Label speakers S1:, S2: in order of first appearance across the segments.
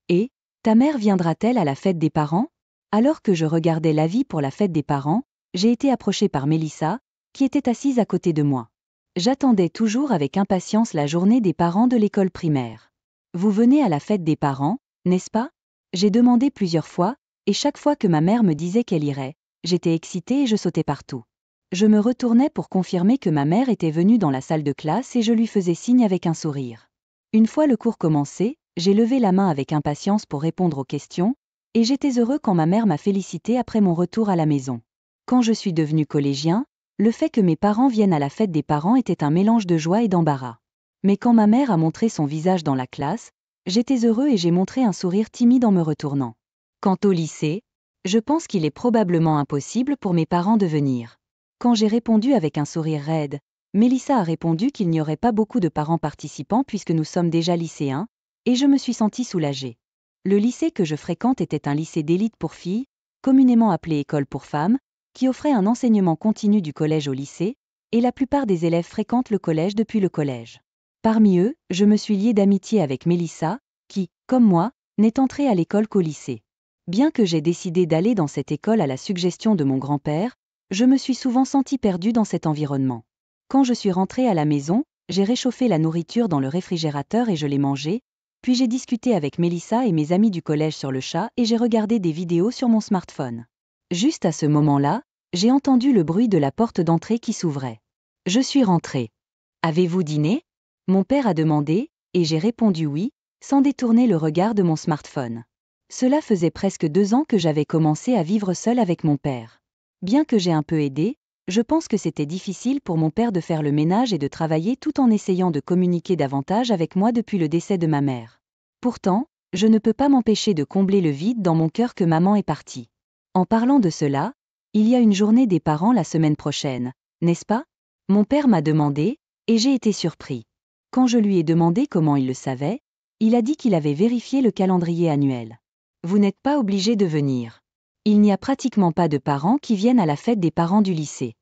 S1: Et, ta mère viendra-t-elle à la fête des parents? Alors que je regardais l'avis pour la fête des parents, j'ai été approchée par Mélissa, qui était assise à côté de moi. J'attendais toujours avec impatience la journée des parents de l'école primaire. Vous venez à la fête des parents, n'est-ce pas? J'ai demandé plusieurs fois, et chaque fois que ma mère me disait qu'elle irait, j'étais excitée et je sautais partout. Je me retournais pour confirmer que ma mère était venue dans la salle de classe et je lui faisais signe avec un sourire. Une fois le cours commencé, j'ai levé la main avec impatience pour répondre aux questions, et j'étais heureux quand ma mère m'a félicité après mon retour à la maison. Quand je suis devenu collégien, le fait que mes parents viennent à la fête des parents était un mélange de joie et d'embarras. Mais quand ma mère a montré son visage dans la classe, j'étais heureux et j'ai montré un sourire timide en me retournant. Quant au lycée, je pense qu'il est probablement impossible pour mes parents de venir. Quand j'ai répondu avec un sourire raide, Mélissa a répondu qu'il n'y aurait pas beaucoup de parents participants puisque nous sommes déjà lycéens, et je me suis sentie soulagée. Le lycée que je fréquente était un lycée d'élite pour filles, communément appelé école pour femmes, qui offrait un enseignement continu du collège au lycée, et la plupart des élèves fréquentent le collège depuis le collège. Parmi eux, je me suis liée d'amitié avec Mélissa, qui, comme moi, n'est entrée à l'école qu'au lycée. Bien que j'ai décidé d'aller dans cette école à la suggestion de mon grand-père, je me suis souvent sentie perdue dans cet environnement. Quand je suis rentrée à la maison, j'ai réchauffé la nourriture dans le réfrigérateur et je l'ai mangée, puis j'ai discuté avec Mélissa et mes amis du collège sur le chat et j'ai regardé des vidéos sur mon smartphone. Juste à ce moment-là, j'ai entendu le bruit de la porte d'entrée qui s'ouvrait. Je suis rentrée. Avez-vous dîné? Mon père a demandé, et j'ai répondu oui, sans détourner le regard de mon smartphone. Cela faisait presque 2 ans que j'avais commencé à vivre seule avec mon père. Bien que j'ai un peu aidé, je pense que c'était difficile pour mon père de faire le ménage et de travailler tout en essayant de communiquer davantage avec moi depuis le décès de ma mère. Pourtant, je ne peux pas m'empêcher de combler le vide dans mon cœur que maman est partie. En parlant de cela, il y a une journée des parents la semaine prochaine, n'est-ce pas? Mon père m'a demandé, et j'ai été surpris. Quand je lui ai demandé comment il le savait, il a dit qu'il avait vérifié le calendrier annuel. Vous n'êtes pas obligé de venir. Il n'y a pratiquement pas de parents qui viennent à la fête des parents du lycée.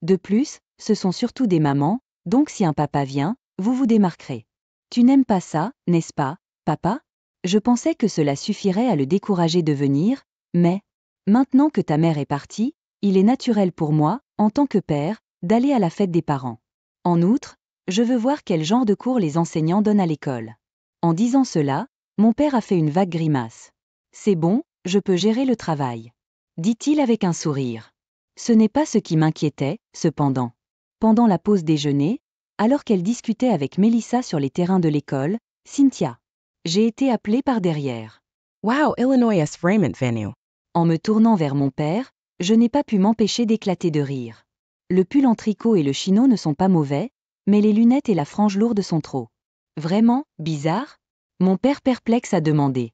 S1: De plus, ce sont surtout des mamans, donc si un papa vient, vous vous démarquerez. Tu n'aimes pas ça, n'est-ce pas, papa? Je pensais que cela suffirait à le décourager de venir, mais, maintenant que ta mère est partie, il est naturel pour moi, en tant que père, d'aller à la fête des parents. En outre, je veux voir quel genre de cours les enseignants donnent à l'école. En disant cela, mon père a fait une vague grimace. C'est bon, je peux gérer le travail, dit-il avec un sourire. Ce n'est pas ce qui m'inquiétait, cependant. Pendant la pause déjeuner, alors qu'elle discutait avec Mélissa sur les terrains de l'école, Cynthia. J'ai été appelée par derrière.
S2: Wow, Illinois Raymond Venue.
S1: En me tournant vers mon père, je n'ai pas pu m'empêcher d'éclater de rire. Le pull en tricot et le chino ne sont pas mauvais, mais les lunettes et la frange lourde sont trop. Vraiment, bizarre? Mon père perplexe a demandé.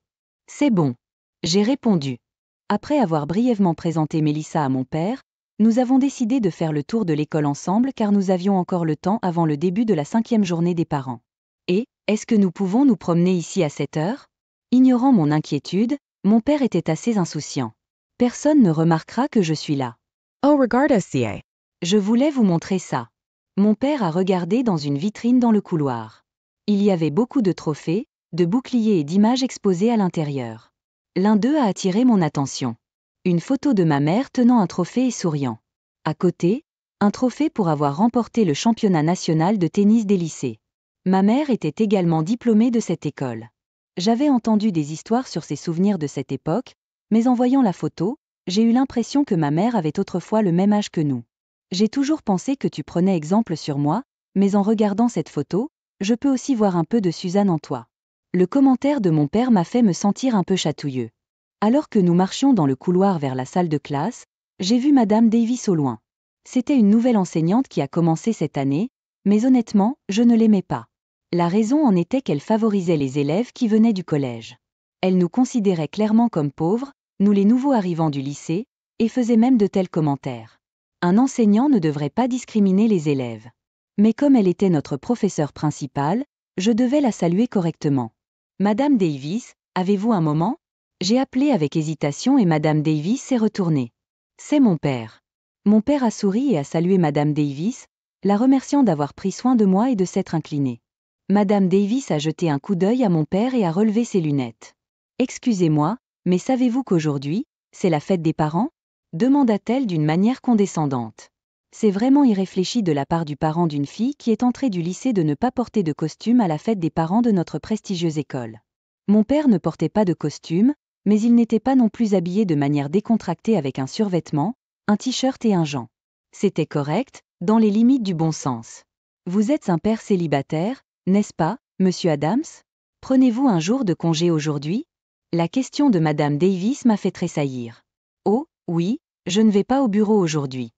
S1: C'est bon. J'ai répondu. Après avoir brièvement présenté Mélissa à mon père, nous avons décidé de faire le tour de l'école ensemble car nous avions encore le temps avant le début de la 5e journée des parents. Et, est-ce que nous pouvons nous promener ici à cette heure? Ignorant mon inquiétude, mon père était assez insouciant. Personne ne remarquera que je suis là.
S2: Oh, regarde CA.
S1: Je voulais vous montrer ça. Mon père a regardé dans une vitrine dans le couloir. Il y avait beaucoup de trophées, de boucliers et d'images exposés à l'intérieur. L'un d'eux a attiré mon attention. Une photo de ma mère tenant un trophée et souriant. À côté, un trophée pour avoir remporté le championnat national de tennis des lycées. Ma mère était également diplômée de cette école. J'avais entendu des histoires sur ses souvenirs de cette époque, mais en voyant la photo, j'ai eu l'impression que ma mère avait autrefois le même âge que nous. J'ai toujours pensé que tu prenais exemple sur moi, mais en regardant cette photo, je peux aussi voir un peu de Suzanne en toi. Le commentaire de mon père m'a fait me sentir un peu chatouilleux. Alors que nous marchions dans le couloir vers la salle de classe, j'ai vu Madame Davis au loin. C'était une nouvelle enseignante qui a commencé cette année, mais honnêtement, je ne l'aimais pas. La raison en était qu'elle favorisait les élèves qui venaient du collège. Elle nous considérait clairement comme pauvres, nous les nouveaux arrivants du lycée, et faisait même de tels commentaires. Un enseignant ne devrait pas discriminer les élèves. Mais comme elle était notre professeure principale, je devais la saluer correctement. Madame Davis, avez-vous un moment? J'ai appelé avec hésitation et Madame Davis s'est retournée. C'est mon père. Mon père a souri et a salué Madame Davis, la remerciant d'avoir pris soin de moi et de s'être inclinée. Madame Davis a jeté un coup d'œil à mon père et a relevé ses lunettes. Excusez-moi, mais savez-vous qu'aujourd'hui, c'est la fête des parents ? Demanda-t-elle d'une manière condescendante. C'est vraiment irréfléchi de la part du parent d'une fille qui est entrée du lycée de ne pas porter de costume à la fête des parents de notre prestigieuse école. Mon père ne portait pas de costume, mais il n'était pas non plus habillé de manière décontractée avec un survêtement, un t-shirt et un gant. C'était correct, dans les limites du bon sens. Vous êtes un père célibataire, n'est-ce pas, monsieur Adams ? Prenez-vous un jour de congé aujourd'hui ? La question de Madame Davis m'a fait tressaillir. Oh, oui, je ne vais pas au bureau aujourd'hui.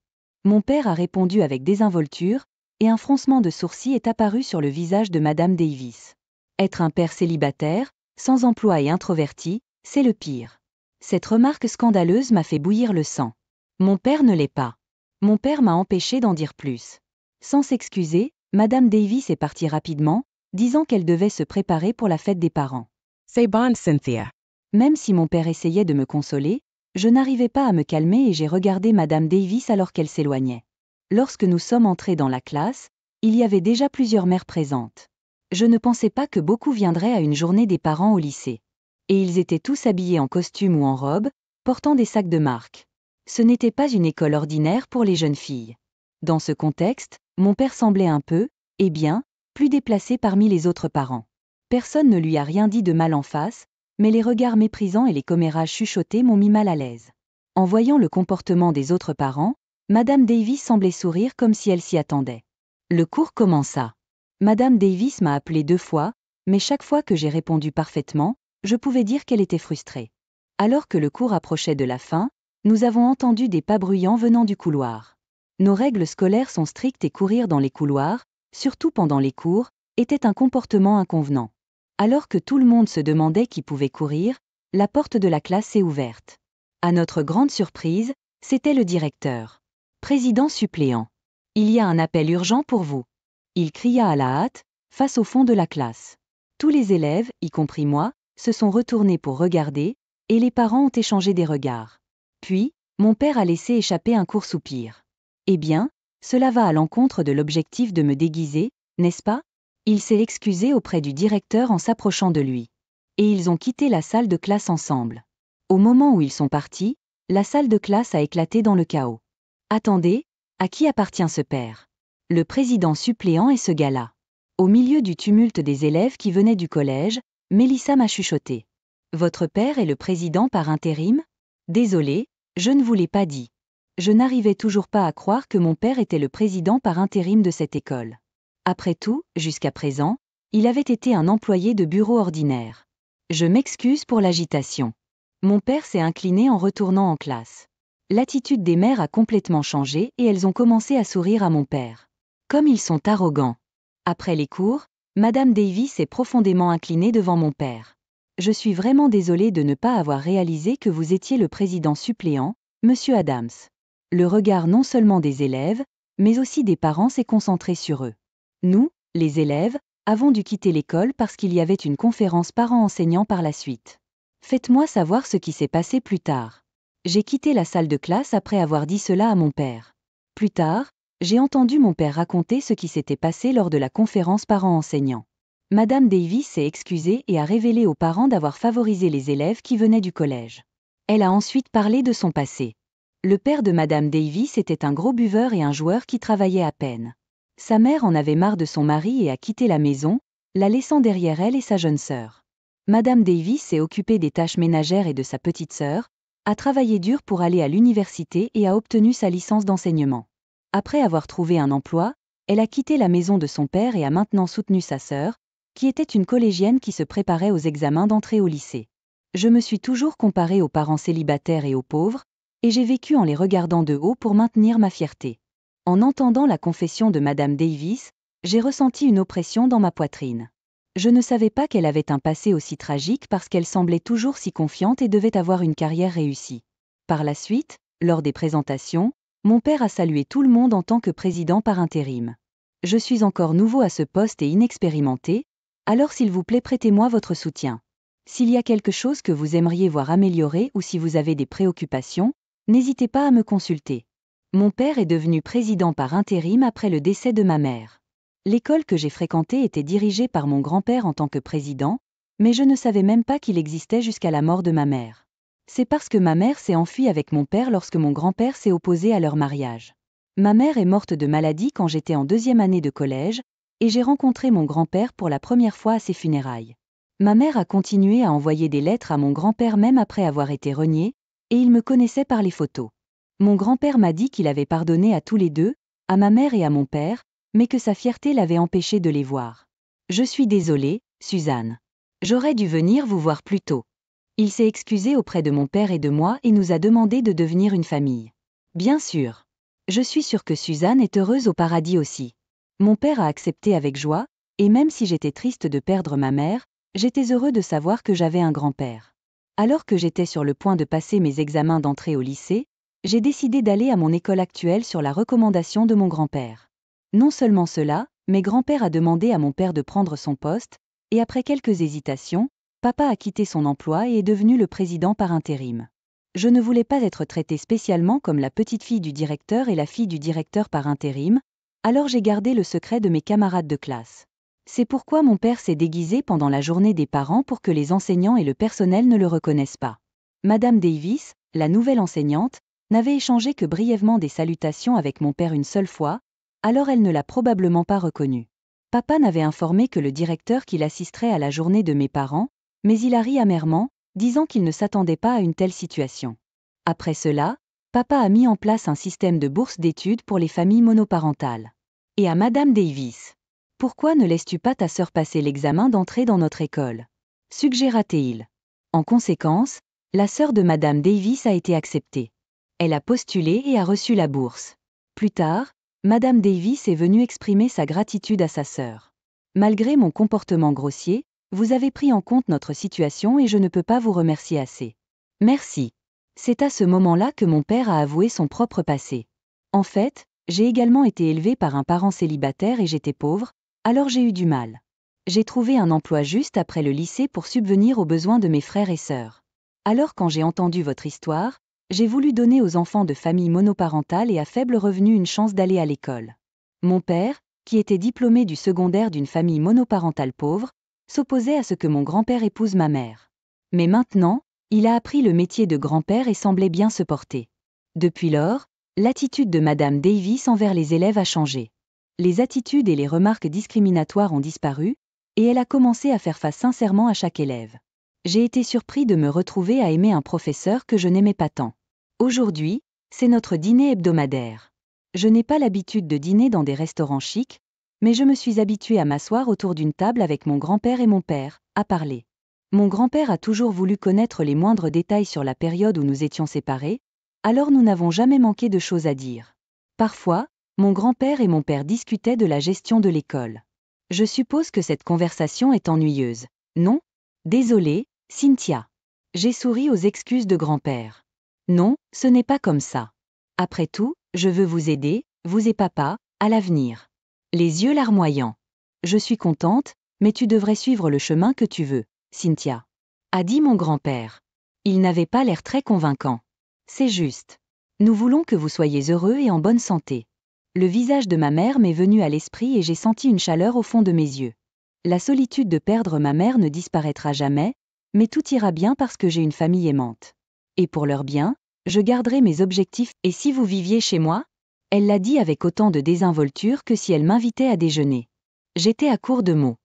S1: Mon père a répondu avec désinvolture, et un froncement de sourcils est apparu sur le visage de Madame Davis. Être un père célibataire, sans emploi et introverti, c'est le pire. Cette remarque scandaleuse m'a fait bouillir le sang. Mon père ne l'est pas. Mon père m'a empêché d'en dire plus. Sans s'excuser, Madame Davis est partie rapidement, disant qu'elle devait se préparer pour la fête des parents.
S2: C'est bon, Cynthia.
S1: Même si mon père essayait de me consoler, je n'arrivais pas à me calmer et j'ai regardé Madame Davis alors qu'elle s'éloignait. Lorsque nous sommes entrés dans la classe, il y avait déjà plusieurs mères présentes. Je ne pensais pas que beaucoup viendraient à une journée des parents au lycée. Et ils étaient tous habillés en costume ou en robe, portant des sacs de marque. Ce n'était pas une école ordinaire pour les jeunes filles. Dans ce contexte, mon père semblait un peu, eh bien, plus déplacé parmi les autres parents. Personne ne lui a rien dit de mal en face, mais les regards méprisants et les commérages chuchotés m'ont mis mal à l'aise. En voyant le comportement des autres parents, Madame Davis semblait sourire comme si elle s'y attendait. Le cours commença. Madame Davis m'a appelé 2 fois, mais chaque fois que j'ai répondu parfaitement, je pouvais dire qu'elle était frustrée. Alors que le cours approchait de la fin, nous avons entendu des pas bruyants venant du couloir. Nos règles scolaires sont strictes et courir dans les couloirs, surtout pendant les cours, était un comportement inconvenant. Alors que tout le monde se demandait qui pouvait courir, la porte de la classe s'est ouverte. À notre grande surprise, c'était le directeur. Président suppléant. Il y a un appel urgent pour vous. Il cria à la hâte, face au fond de la classe. Tous les élèves, y compris moi, se sont retournés pour regarder, et les parents ont échangé des regards. Puis, mon père a laissé échapper un court soupir. Eh bien, cela va à l'encontre de l'objectif de me déguiser, n'est-ce pas ? Il s'est excusé auprès du directeur en s'approchant de lui. Et ils ont quitté la salle de classe ensemble. Au moment où ils sont partis, la salle de classe a éclaté dans le chaos. Attendez, à qui appartient ce père ? Le président suppléant est ce gars-là. Au milieu du tumulte des élèves qui venaient du collège, Mélissa m'a chuchoté. Votre père est le président par intérim ? Désolé, je ne vous l'ai pas dit. Je n'arrivais toujours pas à croire que mon père était le président par intérim de cette école. Après tout, jusqu'à présent, il avait été un employé de bureau ordinaire. Je m'excuse pour l'agitation. Mon père s'est incliné en retournant en classe. L'attitude des mères a complètement changé et elles ont commencé à sourire à mon père. Comme ils sont arrogants. Après les cours, Madame Davis est profondément inclinée devant mon père. Je suis vraiment désolée de ne pas avoir réalisé que vous étiez le président suppléant, monsieur Adams. Le regard non seulement des élèves, mais aussi des parents s'est concentré sur eux. Nous, les élèves, avons dû quitter l'école parce qu'il y avait une conférence parents-enseignants par la suite. Faites-moi savoir ce qui s'est passé plus tard. J'ai quitté la salle de classe après avoir dit cela à mon père. Plus tard, j'ai entendu mon père raconter ce qui s'était passé lors de la conférence parents-enseignants. Madame Davis s'est excusée et a révélé aux parents d'avoir favorisé les élèves qui venaient du collège. Elle a ensuite parlé de son passé. Le père de Madame Davis était un gros buveur et un joueur qui travaillait à peine. Sa mère en avait marre de son mari et a quitté la maison, la laissant derrière elle et sa jeune sœur. Madame Davis s'est occupée des tâches ménagères et de sa petite sœur, a travaillé dur pour aller à l'université et a obtenu sa licence d'enseignement. Après avoir trouvé un emploi, elle a quitté la maison de son père et a maintenant soutenu sa sœur, qui était une collégienne qui se préparait aux examens d'entrée au lycée. Je me suis toujours comparée aux parents célibataires et aux pauvres, et j'ai vécu en les regardant de haut pour maintenir ma fierté. En entendant la confession de Madame Davis, j'ai ressenti une oppression dans ma poitrine. Je ne savais pas qu'elle avait un passé aussi tragique parce qu'elle semblait toujours si confiante et devait avoir une carrière réussie. Par la suite, lors des présentations, mon père a salué tout le monde en tant que président par intérim. Je suis encore nouveau à ce poste et inexpérimenté, alors s'il vous plaît prêtez-moi votre soutien. S'il y a quelque chose que vous aimeriez voir améliorer ou si vous avez des préoccupations, n'hésitez pas à me consulter. Mon père est devenu président par intérim après le décès de ma mère. L'école que j'ai fréquentée était dirigée par mon grand-père en tant que président, Mais je ne savais même pas qu'il existait jusqu'à la mort de ma mère. C'est parce que ma mère s'est enfuie avec mon père lorsque mon grand-père s'est opposé à leur mariage. Ma mère est morte de maladie quand j'étais en 2e année de collège, et j'ai rencontré mon grand-père pour la première fois à ses funérailles. Ma mère a continué à envoyer des lettres à mon grand-père même après avoir été renié, et il me connaissait par les photos. Mon grand-père m'a dit qu'il avait pardonné à tous les deux, à ma mère et à mon père, mais que sa fierté l'avait empêché de les voir. Je suis désolée, Suzanne. J'aurais dû venir vous voir plus tôt. Il s'est excusé auprès de mon père et de moi et nous a demandé de devenir une famille. Bien sûr. Je suis sûre que Suzanne est heureuse au paradis aussi. Mon père a accepté avec joie, et même si j'étais triste de perdre ma mère, j'étais heureux de savoir que j'avais un grand-père. Alors que j'étais sur le point de passer mes examens d'entrée au lycée, j'ai décidé d'aller à mon école actuelle sur la recommandation de mon grand-père. Non seulement cela, mais grand-père a demandé à mon père de prendre son poste, et après quelques hésitations, papa a quitté son emploi et est devenu le président par intérim. Je ne voulais pas être traitée spécialement comme la petite fille du directeur et la fille du directeur par intérim, alors j'ai gardé le secret de mes camarades de classe. C'est pourquoi mon père s'est déguisé pendant la journée des parents pour que les enseignants et le personnel ne le reconnaissent pas. Madame Davis, la nouvelle enseignante, n'avait échangé que brièvement des salutations avec mon père une seule fois, alors elle ne l'a probablement pas reconnu. Papa n'avait informé que le directeur qu'il assisterait à la journée de mes parents, mais il a ri amèrement, disant qu'il ne s'attendait pas à une telle situation. Après cela, papa a mis en place un système de bourse d'études pour les familles monoparentales. Et à Madame Davis. Pourquoi ne laisses-tu pas ta sœur passer l'examen d'entrée dans notre école ? Suggéra-t-il. En conséquence, la sœur de Madame Davis a été acceptée. Elle a postulé et a reçu la bourse. Plus tard, Madame Davis est venue exprimer sa gratitude à sa sœur. Malgré mon comportement grossier, vous avez pris en compte notre situation et je ne peux pas vous remercier assez. Merci. C'est à ce moment-là que mon père a avoué son propre passé. En fait, j'ai également été élevée par un parent célibataire et j'étais pauvre, alors j'ai eu du mal. J'ai trouvé un emploi juste après le lycée pour subvenir aux besoins de mes frères et sœurs. Alors quand j'ai entendu votre histoire, j'ai voulu donner aux enfants de familles monoparentales et à faible revenu une chance d'aller à l'école. Mon père, qui était diplômé du secondaire d'une famille monoparentale pauvre, s'opposait à ce que mon grand-père épouse ma mère. Mais maintenant, il a appris le métier de grand-père et semblait bien se porter. Depuis lors, l'attitude de Madame Davis envers les élèves a changé. Les attitudes et les remarques discriminatoires ont disparu, et elle a commencé à faire face sincèrement à chaque élève. J'ai été surpris de me retrouver à aimer un professeur que je n'aimais pas tant. Aujourd'hui, c'est notre dîner hebdomadaire. Je n'ai pas l'habitude de dîner dans des restaurants chics, mais je me suis habituée à m'asseoir autour d'une table avec mon grand-père et mon père, à parler. Mon grand-père a toujours voulu connaître les moindres détails sur la période où nous étions séparés, alors nous n'avons jamais manqué de choses à dire. Parfois, mon grand-père et mon père discutaient de la gestion de l'école. Je suppose que cette conversation est ennuyeuse, non ? Désolée, Cynthia. J'ai souri aux excuses de grand-père. Non, ce n'est pas comme ça. Après tout, je veux vous aider, vous et papa, à l'avenir. Les yeux larmoyants. Je suis contente, mais tu devrais suivre le chemin que tu veux, Cynthia. A dit mon grand-père. Il n'avait pas l'air très convaincant. C'est juste. Nous voulons que vous soyez heureux et en bonne santé. Le visage de ma mère m'est venu à l'esprit et j'ai senti une chaleur au fond de mes yeux. La solitude de perdre ma mère ne disparaîtra jamais, mais tout ira bien parce que j'ai une famille aimante. Et pour leur bien, je garderai mes objectifs. Et si vous viviez chez moi ? Elle l'a dit avec autant de désinvolture que si elle m'invitait à déjeuner. J'étais à court de mots.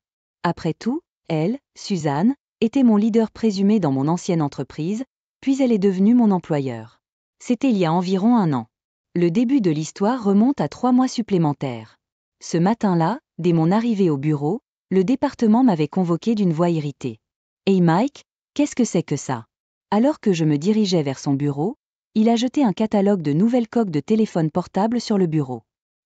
S1: Après tout, elle, Suzanne, était mon leader présumé dans mon ancienne entreprise, puis elle est devenue mon employeur. C'était il y a environ 1 an. Le début de l'histoire remonte à 3 mois supplémentaires. Ce matin-là, dès mon arrivée au bureau, le département m'avait convoqué d'une voix irritée. « Hey Mike, qu'est-ce que c'est que ça ?» Alors que je me dirigeais vers son bureau, il a jeté un catalogue de nouvelles coques de téléphone portable sur le bureau.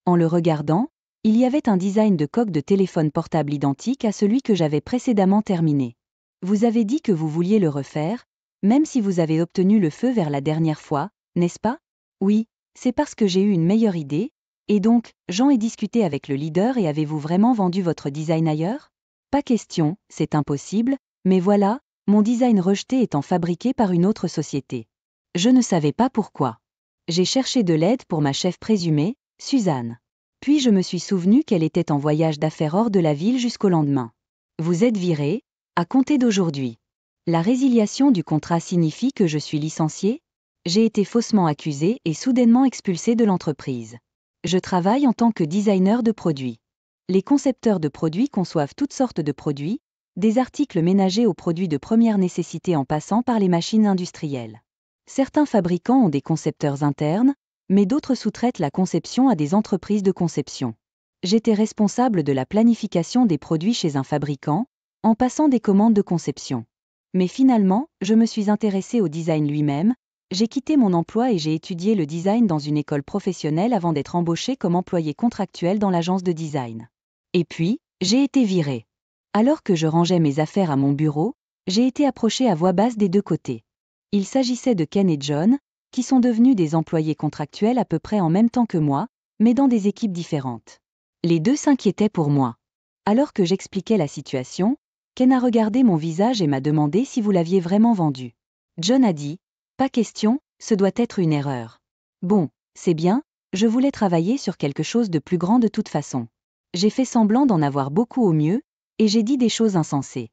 S1: En le regardant, il y avait un design de coque de téléphone portable identique à celui que j'avais précédemment terminé. Vous avez dit que vous vouliez le refaire, même si vous avez obtenu le feu vert la dernière fois, n'est-ce pas ? Oui, c'est parce que j'ai eu une meilleure idée, et donc, j'en ai discuté avec le leader et avez-vous vraiment vendu votre design ailleurs ? Pas question, c'est impossible, mais voilà, mon design rejeté étant fabriqué par une autre société. Je ne savais pas pourquoi. J'ai cherché de l'aide pour ma chef présumée, Suzanne. Puis je me suis souvenu qu'elle était en voyage d'affaires hors de la ville jusqu'au lendemain. Vous êtes viré, À compter d'aujourd'hui. La résiliation du contrat signifie que je suis licencié? J'ai été faussement accusé et soudainement expulsé de l'entreprise. Je travaille en tant que designer de produits. Les concepteurs de produits conçoivent toutes sortes de produits, des articles ménagers aux produits de première nécessité en passant par les machines industrielles. Certains fabricants ont des concepteurs internes, mais d'autres sous-traitent la conception à des entreprises de conception. J'étais responsable de la planification des produits chez un fabricant, en passant des commandes de conception. Mais finalement, je me suis intéressé au design lui-même, j'ai quitté mon emploi et j'ai étudié le design dans une école professionnelle avant d'être embauché comme employé contractuel dans l'agence de design. Et puis, j'ai été viré. Alors que je rangeais mes affaires à mon bureau, j'ai été approché à voix basse des deux côtés. Il s'agissait de Ken et John, qui sont devenus des employés contractuels à peu près en même temps que moi, mais dans des équipes différentes. Les deux s'inquiétaient pour moi. Alors que j'expliquais la situation, Ken a regardé mon visage et m'a demandé si vous l'aviez vraiment vendu. John a dit, « Pas question, ce doit être une erreur. » Bon, c'est bien, je voulais travailler sur quelque chose de plus grand de toute façon. J'ai fait semblant d'en avoir beaucoup au mieux, et j'ai dit des choses insensées.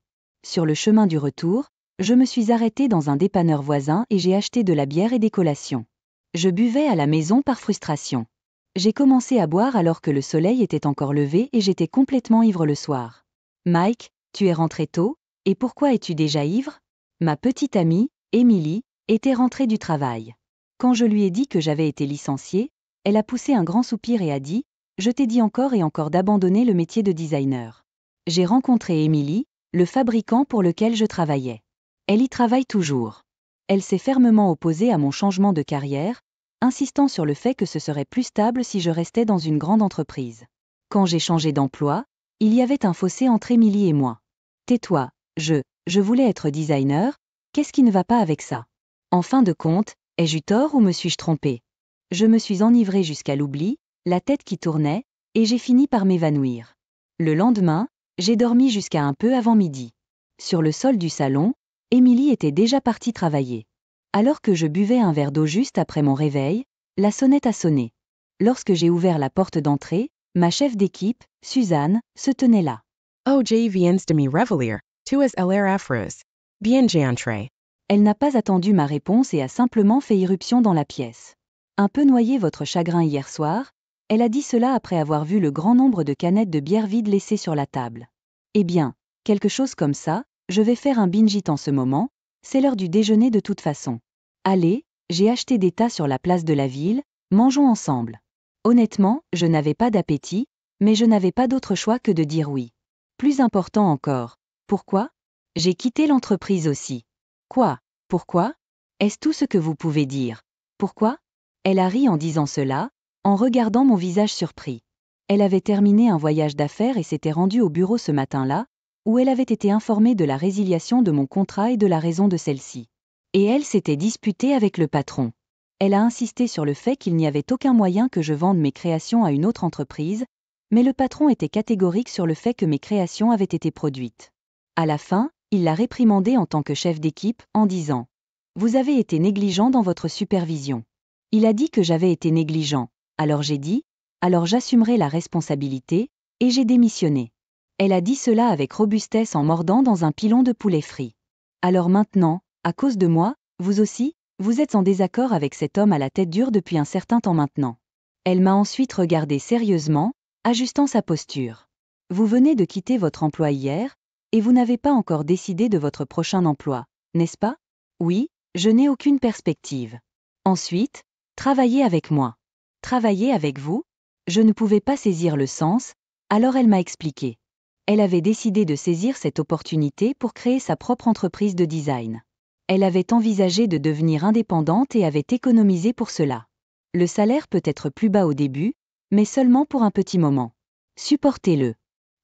S1: Sur le chemin du retour, je me suis arrêté dans un dépanneur voisin et j'ai acheté de la bière et des collations. Je buvais à la maison par frustration. J'ai commencé à boire alors que le soleil était encore levé et j'étais complètement ivre le soir. Mike, tu es rentré tôt, et pourquoi es-tu déjà ivre? Ma petite amie, Emily, était rentrée du travail. Quand je lui ai dit que j'avais été licenciée, elle a poussé un grand soupir et a dit, « Je t'ai dit encore et encore d'abandonner le métier de designer. » J'ai rencontré Emily, le fabricant pour lequel je travaillais. Elle y travaille toujours. Elle s'est fermement opposée à mon changement de carrière, insistant sur le fait que ce serait plus stable si je restais dans une grande entreprise. Quand j'ai changé d'emploi, il y avait un fossé entre Emily et moi. Tais-toi, je voulais être designer, qu'est-ce qui ne va pas avec ça? En fin de compte, ai-je eu tort ou me suis-je trompée? Je me suis enivrée jusqu'à l'oubli, la tête qui tournait, et j'ai fini par m'évanouir. Le lendemain, j'ai dormi jusqu'à un peu avant midi. Sur le sol du salon, Emily était déjà partie travailler. Alors que je buvais un verre d'eau juste après mon réveil, la sonnette a sonné. Lorsque j'ai ouvert la porte d'entrée, ma chef d'équipe, Suzanne, se tenait là.
S2: Oh, je viens de me réveiller. Tu es l'air affreuse. Bien j'entré.
S1: Elle n'a pas attendu ma réponse et a simplement fait irruption dans la pièce. Un peu noyé votre chagrin hier soir, elle a dit cela après avoir vu le grand nombre de canettes de bière vides laissées sur la table. Eh bien, quelque chose comme ça, je vais faire un binge-it en ce moment, c'est l'heure du déjeuner de toute façon. Allez, j'ai acheté des tas sur la place de la ville, mangeons ensemble. Honnêtement, je n'avais pas d'appétit, mais je n'avais pas d'autre choix que de dire oui. Plus important encore, pourquoi? J'ai quitté l'entreprise aussi. Quoi? Pourquoi? Est-ce tout ce que vous pouvez dire? Pourquoi? Elle a ri en disant cela, en regardant mon visage surpris. Elle avait terminé un voyage d'affaires et s'était rendue au bureau ce matin-là, où elle avait été informée de la résiliation de mon contrat et de la raison de celle-ci. Et elle s'était disputée avec le patron. Elle a insisté sur le fait qu'il n'y avait aucun moyen que je vende mes créations à une autre entreprise, mais le patron était catégorique sur le fait que mes créations avaient été produites. À la fin, il l'a réprimandée en tant que chef d'équipe, en disant « Vous avez été négligent dans votre supervision. » Il a dit que j'avais été négligent, alors j'ai dit « Alors j'assumerai la responsabilité », et j'ai démissionné. Elle a dit cela avec robustesse en mordant dans un pilon de poulet frit. Alors maintenant, à cause de moi, vous aussi, vous êtes en désaccord avec cet homme à la tête dure depuis un certain temps maintenant. Elle m'a ensuite regardé sérieusement, ajustant sa posture. Vous venez de quitter votre emploi hier, et vous n'avez pas encore décidé de votre prochain emploi, n'est-ce pas? Oui, je n'ai aucune perspective. Ensuite, travaillez avec moi. Travailler avec vous? Je ne pouvais pas saisir le sens, alors elle m'a expliqué. Elle avait décidé de saisir cette opportunité pour créer sa propre entreprise de design. Elle avait envisagé de devenir indépendante et avait économisé pour cela. Le salaire peut être plus bas au début, mais seulement pour un petit moment. Supportez-le.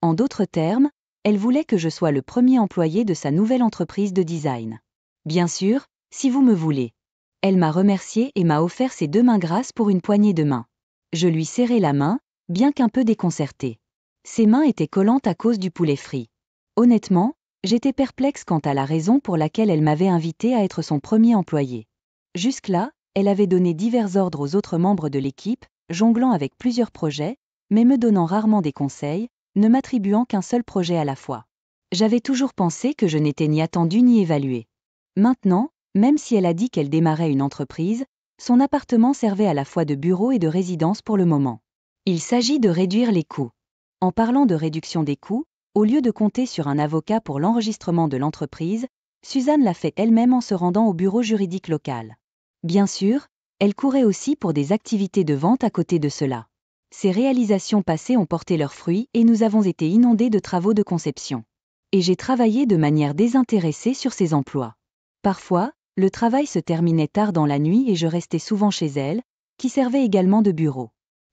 S1: En d'autres termes, elle voulait que je sois le premier employé de sa nouvelle entreprise de design. Bien sûr, si vous me voulez. Elle m'a remercié et m'a offert ses 2 mains grasses pour une poignée de main. Je lui serrai la main, bien qu'un peu déconcertée. Ses mains étaient collantes à cause du poulet frit. Honnêtement, j'étais perplexe quant à la raison pour laquelle elle m'avait invité à être son premier employé. Jusque-là, elle avait donné divers ordres aux autres membres de l'équipe, jonglant avec plusieurs projets, mais me donnant rarement des conseils, ne m'attribuant qu'un seul projet à la fois. J'avais toujours pensé que je n'étais ni attendue ni évaluée. Maintenant, même si elle a dit qu'elle démarrait une entreprise, son appartement servait à la fois de bureau et de résidence pour le moment. Il s'agit de réduire les coûts. En parlant de réduction des coûts, au lieu de compter sur un avocat pour l'enregistrement de l'entreprise, Suzanne l'a fait elle-même en se rendant au bureau juridique local. Bien sûr, elle courait aussi pour des activités de vente à côté de cela. Ces réalisations passées ont porté leurs fruits et nous avons été inondés de travaux de conception. Et j'ai travaillé de manière désintéressée sur ces emplois. Parfois, le travail se terminait tard dans la nuit et je restais souvent chez elle, qui servait également de bureau.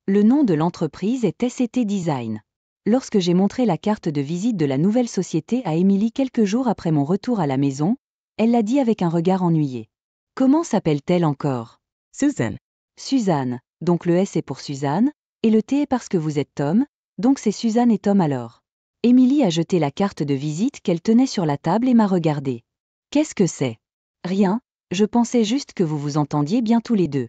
S1: Le nom de l'entreprise est SCT Design. Lorsque j'ai montré la carte de visite de la nouvelle société à Émilie quelques jours après mon retour à la maison, elle l'a dit avec un regard ennuyé. Comment s'appelle-t-elle encore ?
S2: Susan.
S1: Suzanne, donc le S est pour Suzanne, et le T est parce que vous êtes Tom, donc c'est Suzanne et Tom alors. Émilie a jeté la carte de visite qu'elle tenait sur la table et m'a regardé. Qu'est-ce que c'est ? Rien, je pensais juste que vous vous entendiez bien tous les deux.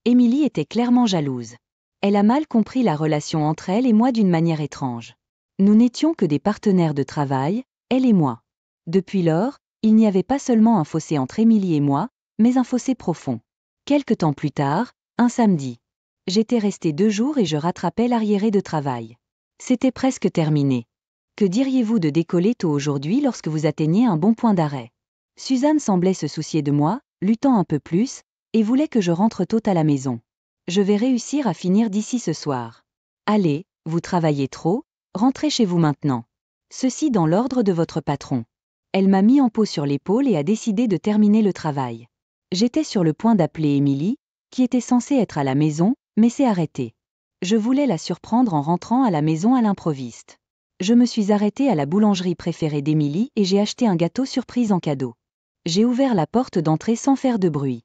S1: Émilie était clairement jalouse. Elle a mal compris la relation entre elle et moi d'une manière étrange. Nous n'étions que des partenaires de travail, elle et moi. Depuis lors, il n'y avait pas seulement un fossé entre Émilie et moi, mais un fossé profond. Quelque temps plus tard, un samedi. J'étais restée 2 jours et je rattrapais l'arriéré de travail. C'était presque terminé. Que diriez-vous de décoller tôt aujourd'hui lorsque vous atteigniez un bon point d'arrêt ? Suzanne semblait se soucier de moi, luttant un peu plus, et voulait que je rentre tôt à la maison. Je vais réussir à finir d'ici ce soir. Allez, vous travaillez trop, rentrez chez vous maintenant. Ceci dans l'ordre de votre patron. Elle m'a mis en pot sur l'épaule et a décidé de terminer le travail. J'étais sur le point d'appeler Émilie, qui était censée être à la maison, mais s'est arrêtée. Je voulais la surprendre en rentrant à la maison à l'improviste. Je me suis arrêtée à la boulangerie préférée d'Émilie et j'ai acheté un gâteau surprise en cadeau. J'ai ouvert la porte d'entrée sans faire de bruit.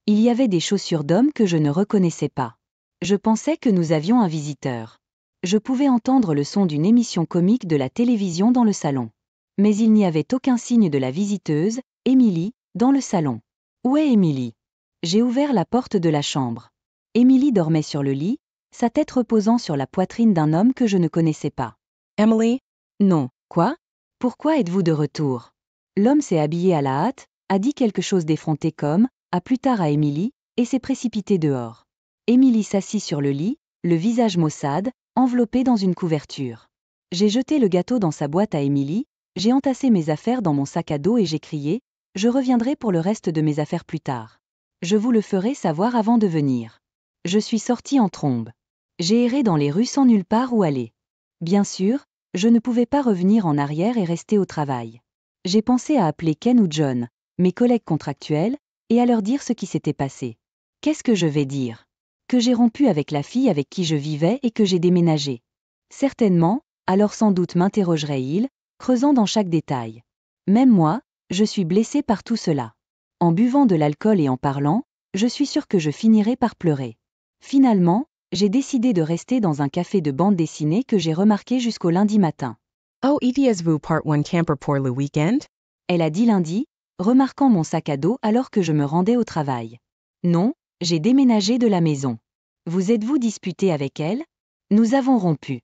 S1: Il y avait des chaussures d'homme que je ne reconnaissais pas. Je pensais que nous avions un visiteur. Je pouvais entendre le son d'une émission comique de la télévision dans le salon. Mais il n'y avait aucun signe de la visiteuse, Émilie, dans le salon. Où est Émilie ? J'ai ouvert la porte de la chambre. Émilie dormait sur le lit, sa tête reposant sur la poitrine d'un homme que je ne connaissais pas.
S2: Emily?
S1: Non, quoi ? Pourquoi êtes-vous de retour ? L'homme s'est habillé à la hâte, a dit quelque chose d'effronté comme « à plus tard à Émilie » et s'est précipité dehors. Émilie s'assit sur le lit, le visage maussade, enveloppé dans une couverture. J'ai jeté le gâteau dans sa boîte à Émilie, j'ai entassé mes affaires dans mon sac à dos et j'ai crié « je reviendrai pour le reste de mes affaires plus tard. Je vous le ferai savoir avant de venir. » Je suis sortie en trombe. J'ai erré dans les rues sans nulle part où aller. Bien sûr, je ne pouvais pas revenir en arrière et rester au travail. J'ai pensé à appeler Ken ou John, mes collègues contractuels, et à leur dire ce qui s'était passé. Qu'est-ce que je vais dire ? Que j'ai rompu avec la fille avec qui je vivais et que j'ai déménagé. Certainement, alors sans doute m'interrogerait-il, creusant dans chaque détail. Même moi, je suis blessée par tout cela. En buvant de l'alcool et en parlant, je suis sûre que je finirai par pleurer. Finalement, j'ai décidé de rester dans un café de bande dessinée que j'ai remarqué jusqu'au lundi matin.
S2: Oh, ETSV Part 1 Camper pour le week-end?
S1: Elle a dit lundi, remarquant mon sac à dos alors que je me rendais au travail. Non, j'ai déménagé de la maison. Vous êtes-vous disputé avec elle ? Nous avons rompu.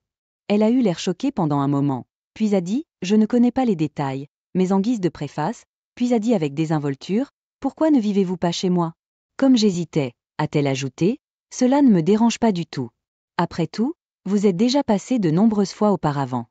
S1: Elle a eu l'air choquée pendant un moment, puis a dit, je ne connais pas les détails, mais en guise de préface, puis a dit avec désinvolture, pourquoi ne vivez-vous pas chez moi ? Comme j'hésitais, a-t-elle ajouté, cela ne me dérange pas du tout. Après tout, vous êtes déjà passé de nombreuses fois auparavant.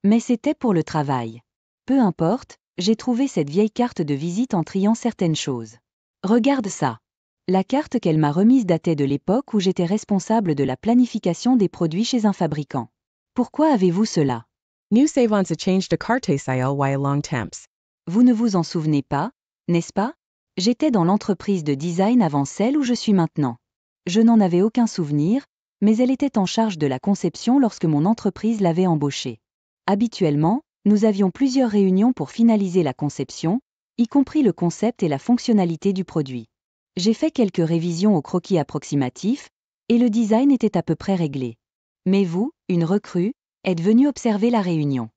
S1: Mais c'était pour le travail. Peu importe, j'ai trouvé cette vieille carte de visite en triant certaines choses. Regarde ça. La carte qu'elle m'a remise datait de l'époque où j'étais responsable de la planification des produits chez un fabricant. Pourquoi avez-vous cela ?
S2: New savants a change de carte style while long temps.
S1: Vous ne vous en souvenez pas, n'est-ce pas ? J'étais dans l'entreprise de design avant celle où je suis maintenant. Je n'en avais aucun souvenir, mais elle était en charge de la conception lorsque mon entreprise l'avait embauchée. Habituellement, nous avions plusieurs réunions pour finaliser la conception, y compris le concept et la fonctionnalité du produit. J'ai fait quelques révisions au croquis approximatif, et le design était à peu près réglé. Mais vous, une recrue, êtes venue observer la réunion.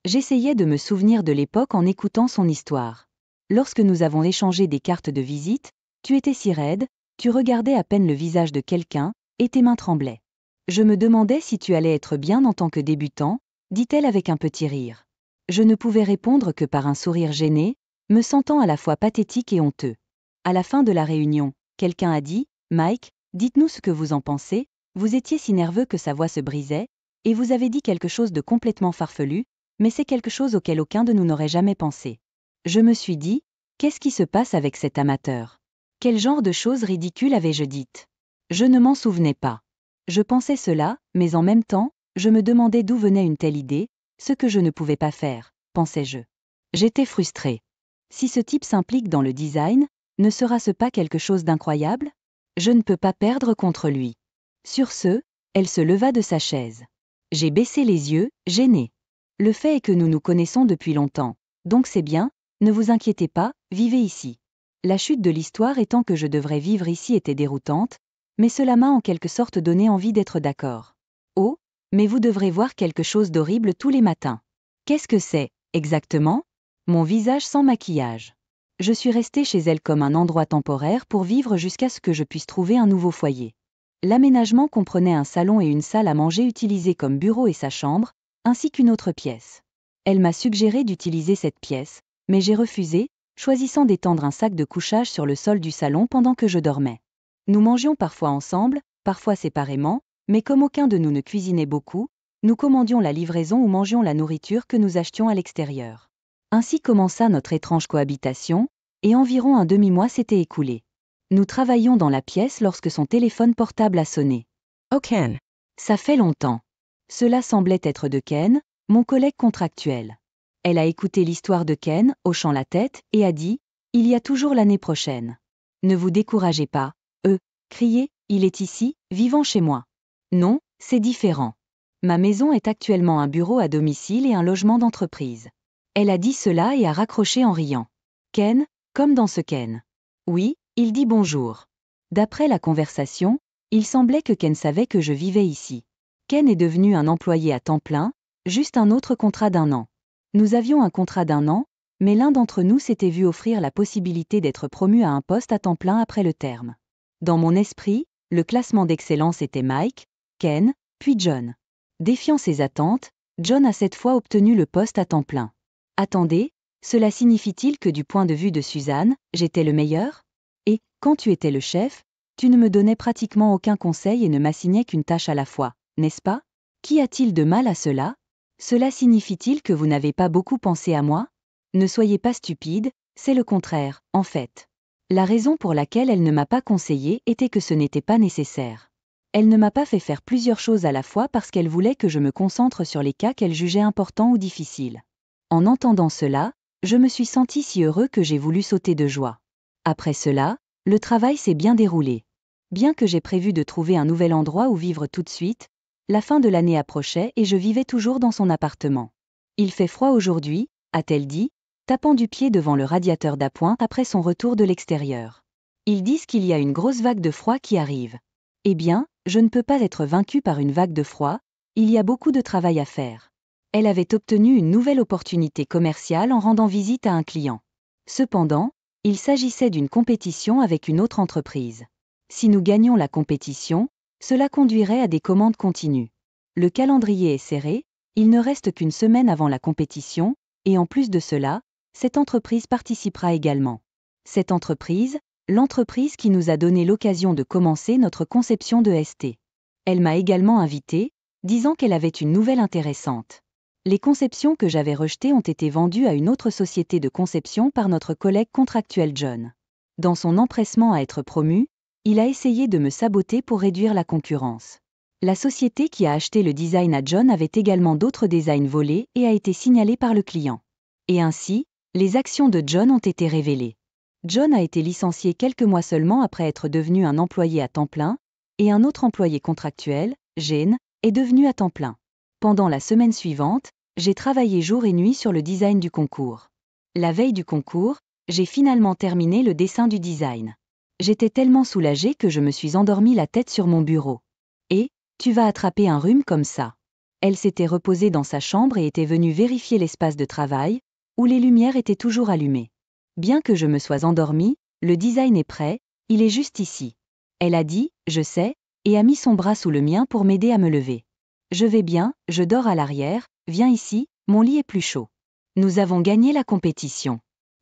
S1: J'essayais de me souvenir de l'époque en écoutant son histoire. Lorsque nous avons échangé des cartes de visite, tu étais si raide, tu regardais à peine le visage de quelqu'un, et tes mains tremblaient. Je me demandais si tu allais être bien en tant que débutant, dit-elle avec un petit rire. Je ne pouvais répondre que par un sourire gêné, me sentant à la fois pathétique et honteux. À la fin de la réunion, quelqu'un a dit « Mike, dites-nous ce que vous en pensez, vous étiez si nerveux que sa voix se brisait, et vous avez dit quelque chose de complètement farfelu, mais c'est quelque chose auquel aucun de nous n'aurait jamais pensé. » Je me suis dit « Qu'est-ce qui se passe avec cet amateur ? Quel genre de choses ridicules avais-je dites ? » Je ne m'en souvenais pas. Je pensais cela, mais en même temps, je me demandais d'où venait une telle idée, ce que je ne pouvais pas faire, pensais-je. J'étais frustrée. Si ce type s'implique dans le design, ne sera-ce pas quelque chose d'incroyable ? Je ne peux pas perdre contre lui. Sur ce, elle se leva de sa chaise. J'ai baissé les yeux, gênée. Le fait est que nous nous connaissons depuis longtemps, donc c'est bien, ne vous inquiétez pas, vivez ici. La chute de l'histoire étant que je devrais vivre ici était déroutante, mais cela m'a en quelque sorte donné envie d'être d'accord. Oh, mais vous devrez voir quelque chose d'horrible tous les matins. Qu'est-ce que c'est, exactement ? Mon visage sans maquillage. Je suis restée chez elle comme un endroit temporaire pour vivre jusqu'à ce que je puisse trouver un nouveau foyer. L'aménagement comprenait un salon et une salle à manger utilisés comme bureau et sa chambre, ainsi qu'une autre pièce. Elle m'a suggéré d'utiliser cette pièce, mais j'ai refusé, choisissant d'étendre un sac de couchage sur le sol du salon pendant que je dormais. Nous mangions parfois ensemble, parfois séparément, mais comme aucun de nous ne cuisinait beaucoup, nous commandions la livraison ou mangions la nourriture que nous achetions à l'extérieur. Ainsi commença notre étrange cohabitation, et environ un demi-mois s'était écoulé. Nous travaillions dans la pièce lorsque son téléphone portable a sonné.
S2: Oh Ken.
S1: Ça fait longtemps. Cela semblait être de Ken, mon collègue contractuel. Elle a écouté l'histoire de Ken, hochant la tête, et a dit « Il y a toujours l'année prochaine. Ne vous découragez pas. » Crié, il est ici, vivant chez moi. Non, c'est différent. Ma maison est actuellement un bureau à domicile et un logement d'entreprise. Elle a dit cela et a raccroché en riant. Ken, comme dans ce Ken. Oui, il dit bonjour. D'après la conversation, il semblait que Ken savait que je vivais ici. Ken est devenu un employé à temps plein, juste un autre contrat d'1 an. Nous avions un contrat d'1 an, mais l'un d'entre nous s'était vu offrir la possibilité d'être promu à un poste à temps plein après le terme. Dans mon esprit, le classement d'excellence était Mike, Ken, puis John. Défiant ses attentes, John a cette fois obtenu le poste à temps plein. Attendez, cela signifie-t-il que du point de vue de Suzanne, j'étais le meilleur ? Et, quand tu étais le chef, tu ne me donnais pratiquement aucun conseil et ne m'assignais qu'une tâche à la fois, n'est-ce pas ? Qu'y a-t-il de mal à cela ? Cela signifie-t-il que vous n'avez pas beaucoup pensé à moi ? Ne soyez pas stupide, c'est le contraire, en fait. La raison pour laquelle elle ne m'a pas conseillé était que ce n'était pas nécessaire. Elle ne m'a pas fait faire plusieurs choses à la fois parce qu'elle voulait que je me concentre sur les cas qu'elle jugeait importants ou difficiles. En entendant cela, je me suis senti si heureux que j'ai voulu sauter de joie. Après cela, le travail s'est bien déroulé. Bien que j'ai prévu de trouver un nouvel endroit où vivre tout de suite, la fin de l'année approchait et je vivais toujours dans son appartement. Il fait froid aujourd'hui, a-t-elle dit, tapant du pied devant le radiateur d'appoint après son retour de l'extérieur. Ils disent qu'il y a une grosse vague de froid qui arrive. Eh bien, je ne peux pas être vaincue par une vague de froid, il y a beaucoup de travail à faire. Elle avait obtenu une nouvelle opportunité commerciale en rendant visite à un client. Cependant, il s'agissait d'une compétition avec une autre entreprise. Si nous gagnions la compétition, cela conduirait à des commandes continues. Le calendrier est serré, il ne reste qu'une semaine avant la compétition, et en plus de cela, cette entreprise participera également. Cette entreprise, l'entreprise qui nous a donné l'occasion de commencer notre conception de ST. Elle m'a également invitée, disant qu'elle avait une nouvelle intéressante. Les conceptions que j'avais rejetées ont été vendues à une autre société de conception par notre collègue contractuel John. Dans son empressement à être promu, il a essayé de me saboter pour réduire la concurrence. La société qui a acheté le design à John avait également d'autres designs volés et a été signalée par le client. Et ainsi, les actions de John ont été révélées. John a été licencié quelques mois seulement après être devenu un employé à temps plein, et un autre employé contractuel, Jane, est devenu à temps plein. Pendant la semaine suivante, j'ai travaillé jour et nuit sur le design du concours. La veille du concours, j'ai finalement terminé le dessin du design. J'étais tellement soulagée que je me suis endormie la tête sur mon bureau. Et, tu vas attraper un rhume comme ça. Elle s'était reposée dans sa chambre et était venue vérifier l'espace de travail, où les lumières étaient toujours allumées. Bien que je me sois endormie, le design est prêt, il est juste ici. Elle a dit, je sais, et a mis son bras sous le mien pour m'aider à me lever. Je vais bien, je dors à l'arrière, viens ici, mon lit est plus chaud. Nous avons gagné la compétition.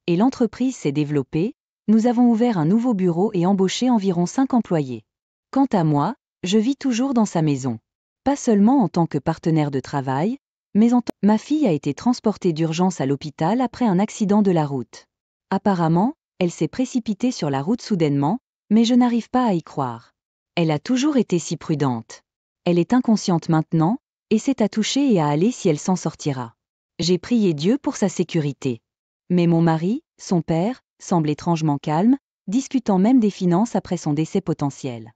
S1: Et l'entreprise s'est développée, nous avons ouvert un nouveau bureau et embauché environ 5 employés. Quant à moi, je vis toujours dans sa maison. Pas seulement en tant que partenaire de travail, mais ma fille a été transportée d'urgence à l'hôpital après un accident de la route. Apparemment, elle s'est précipitée sur la route soudainement, mais je n'arrive pas à y croire. Elle a toujours été si prudente. Elle est inconsciente maintenant, et c'est à toucher et à aller si elle s'en sortira. J'ai prié Dieu pour sa sécurité. Mais mon mari, son père, semble étrangement calme, discutant même des finances après son décès potentiel.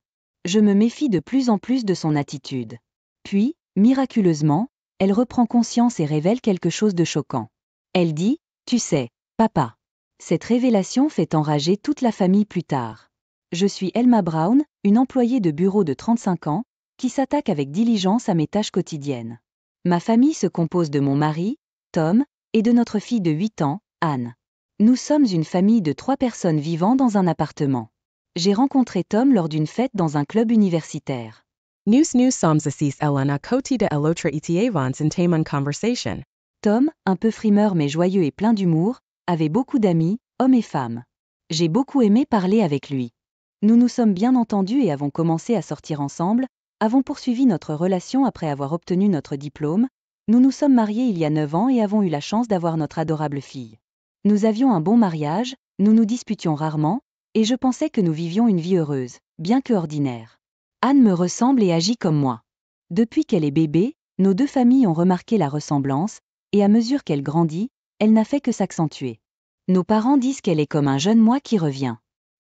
S1: Je me méfie de plus en plus de son attitude. Puis, miraculeusement, elle reprend conscience et révèle quelque chose de choquant. Elle dit, « Tu sais, papa. » Cette révélation fait enrager toute la famille plus tard. Je suis Elma Brown, une employée de bureau de 35 ans, qui s'attaque avec diligence à mes tâches quotidiennes. Ma famille se compose de mon mari, Tom, et de notre fille de 8 ans, Anne. Nous sommes une famille de 3 personnes vivant dans un appartement. J'ai rencontré Tom lors d'une fête dans un club universitaire.
S2: News sommes Elena Koti de Elotra Etievans in Taman Conversation.
S1: Tom, un peu frimeur mais joyeux et plein d'humour, avait beaucoup d'amis, hommes et femmes. J'ai beaucoup aimé parler avec lui. Nous nous sommes bien entendus et avons commencé à sortir ensemble, avons poursuivi notre relation après avoir obtenu notre diplôme, nous nous sommes mariés il y a 9 ans et avons eu la chance d'avoir notre adorable fille. Nous avions un bon mariage, nous nous disputions rarement, et je pensais que nous vivions une vie heureuse, bien que ordinaire. Anne me ressemble et agit comme moi. Depuis qu'elle est bébé, nos 2 familles ont remarqué la ressemblance, et à mesure qu'elle grandit, elle n'a fait que s'accentuer. Nos parents disent qu'elle est comme un jeune moi qui revient.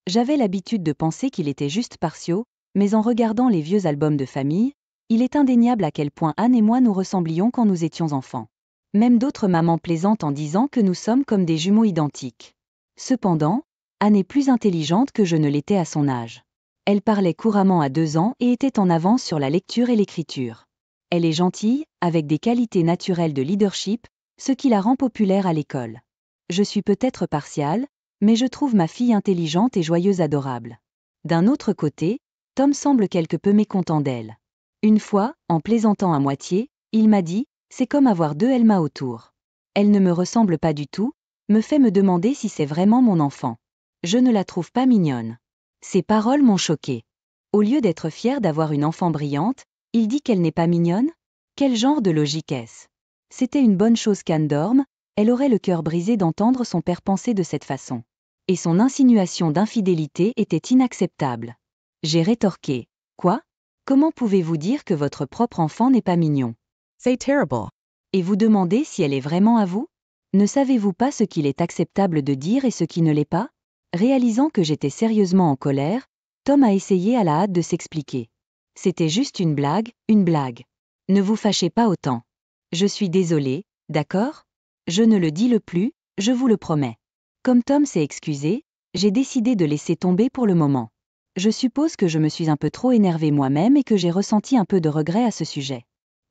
S1: J'avais l'habitude de penser qu'il était juste partiaux, mais en regardant les vieux albums de famille, il est indéniable à quel point Anne et moi nous ressemblions quand nous étions enfants. Même d'autres mamans plaisantent en disant que nous sommes comme des jumeaux identiques. Cependant, Anne est plus intelligente que je ne l'étais à son âge. Elle parlait couramment à 2 ans et était en avance sur la lecture et l'écriture. Elle est gentille, avec des qualités naturelles de leadership, ce qui la rend populaire à l'école. Je suis peut-être partiale, mais je trouve ma fille intelligente et joyeuse adorable. D'un autre côté, Tom semble quelque peu mécontent d'elle. Une fois, en plaisantant à moitié, il m'a dit, « C'est comme avoir 2 Elma autour. Elle ne me ressemble pas du tout, me fait me demander si c'est vraiment mon enfant. Je ne la trouve pas mignonne. » Ces paroles m'ont choquée. Au lieu d'être fier d'avoir une enfant brillante, il dit qu'elle n'est pas mignonne? Quel genre de logique est-ce? C'était une bonne chose qu'Anne dorme, elle aurait le cœur brisé d'entendre son père penser de cette façon. Et son insinuation d'infidélité était inacceptable. J'ai rétorqué. Quoi? Comment pouvez-vous dire que votre propre enfant n'est pas mignon?
S2: C'est terrible.
S1: Et vous demandez si elle est vraiment à vous? Ne savez-vous pas ce qu'il est acceptable de dire et ce qui ne l'est pas? Réalisant que j'étais sérieusement en colère, Tom a essayé à la hâte de s'expliquer. C'était juste une blague, une blague. Ne vous fâchez pas autant. Je suis désolée, d'accord? Je ne le dis le plus, je vous le promets. Comme Tom s'est excusé, j'ai décidé de laisser tomber pour le moment. Je suppose que je me suis un peu trop énervée moi-même et que j'ai ressenti un peu de regret à ce sujet.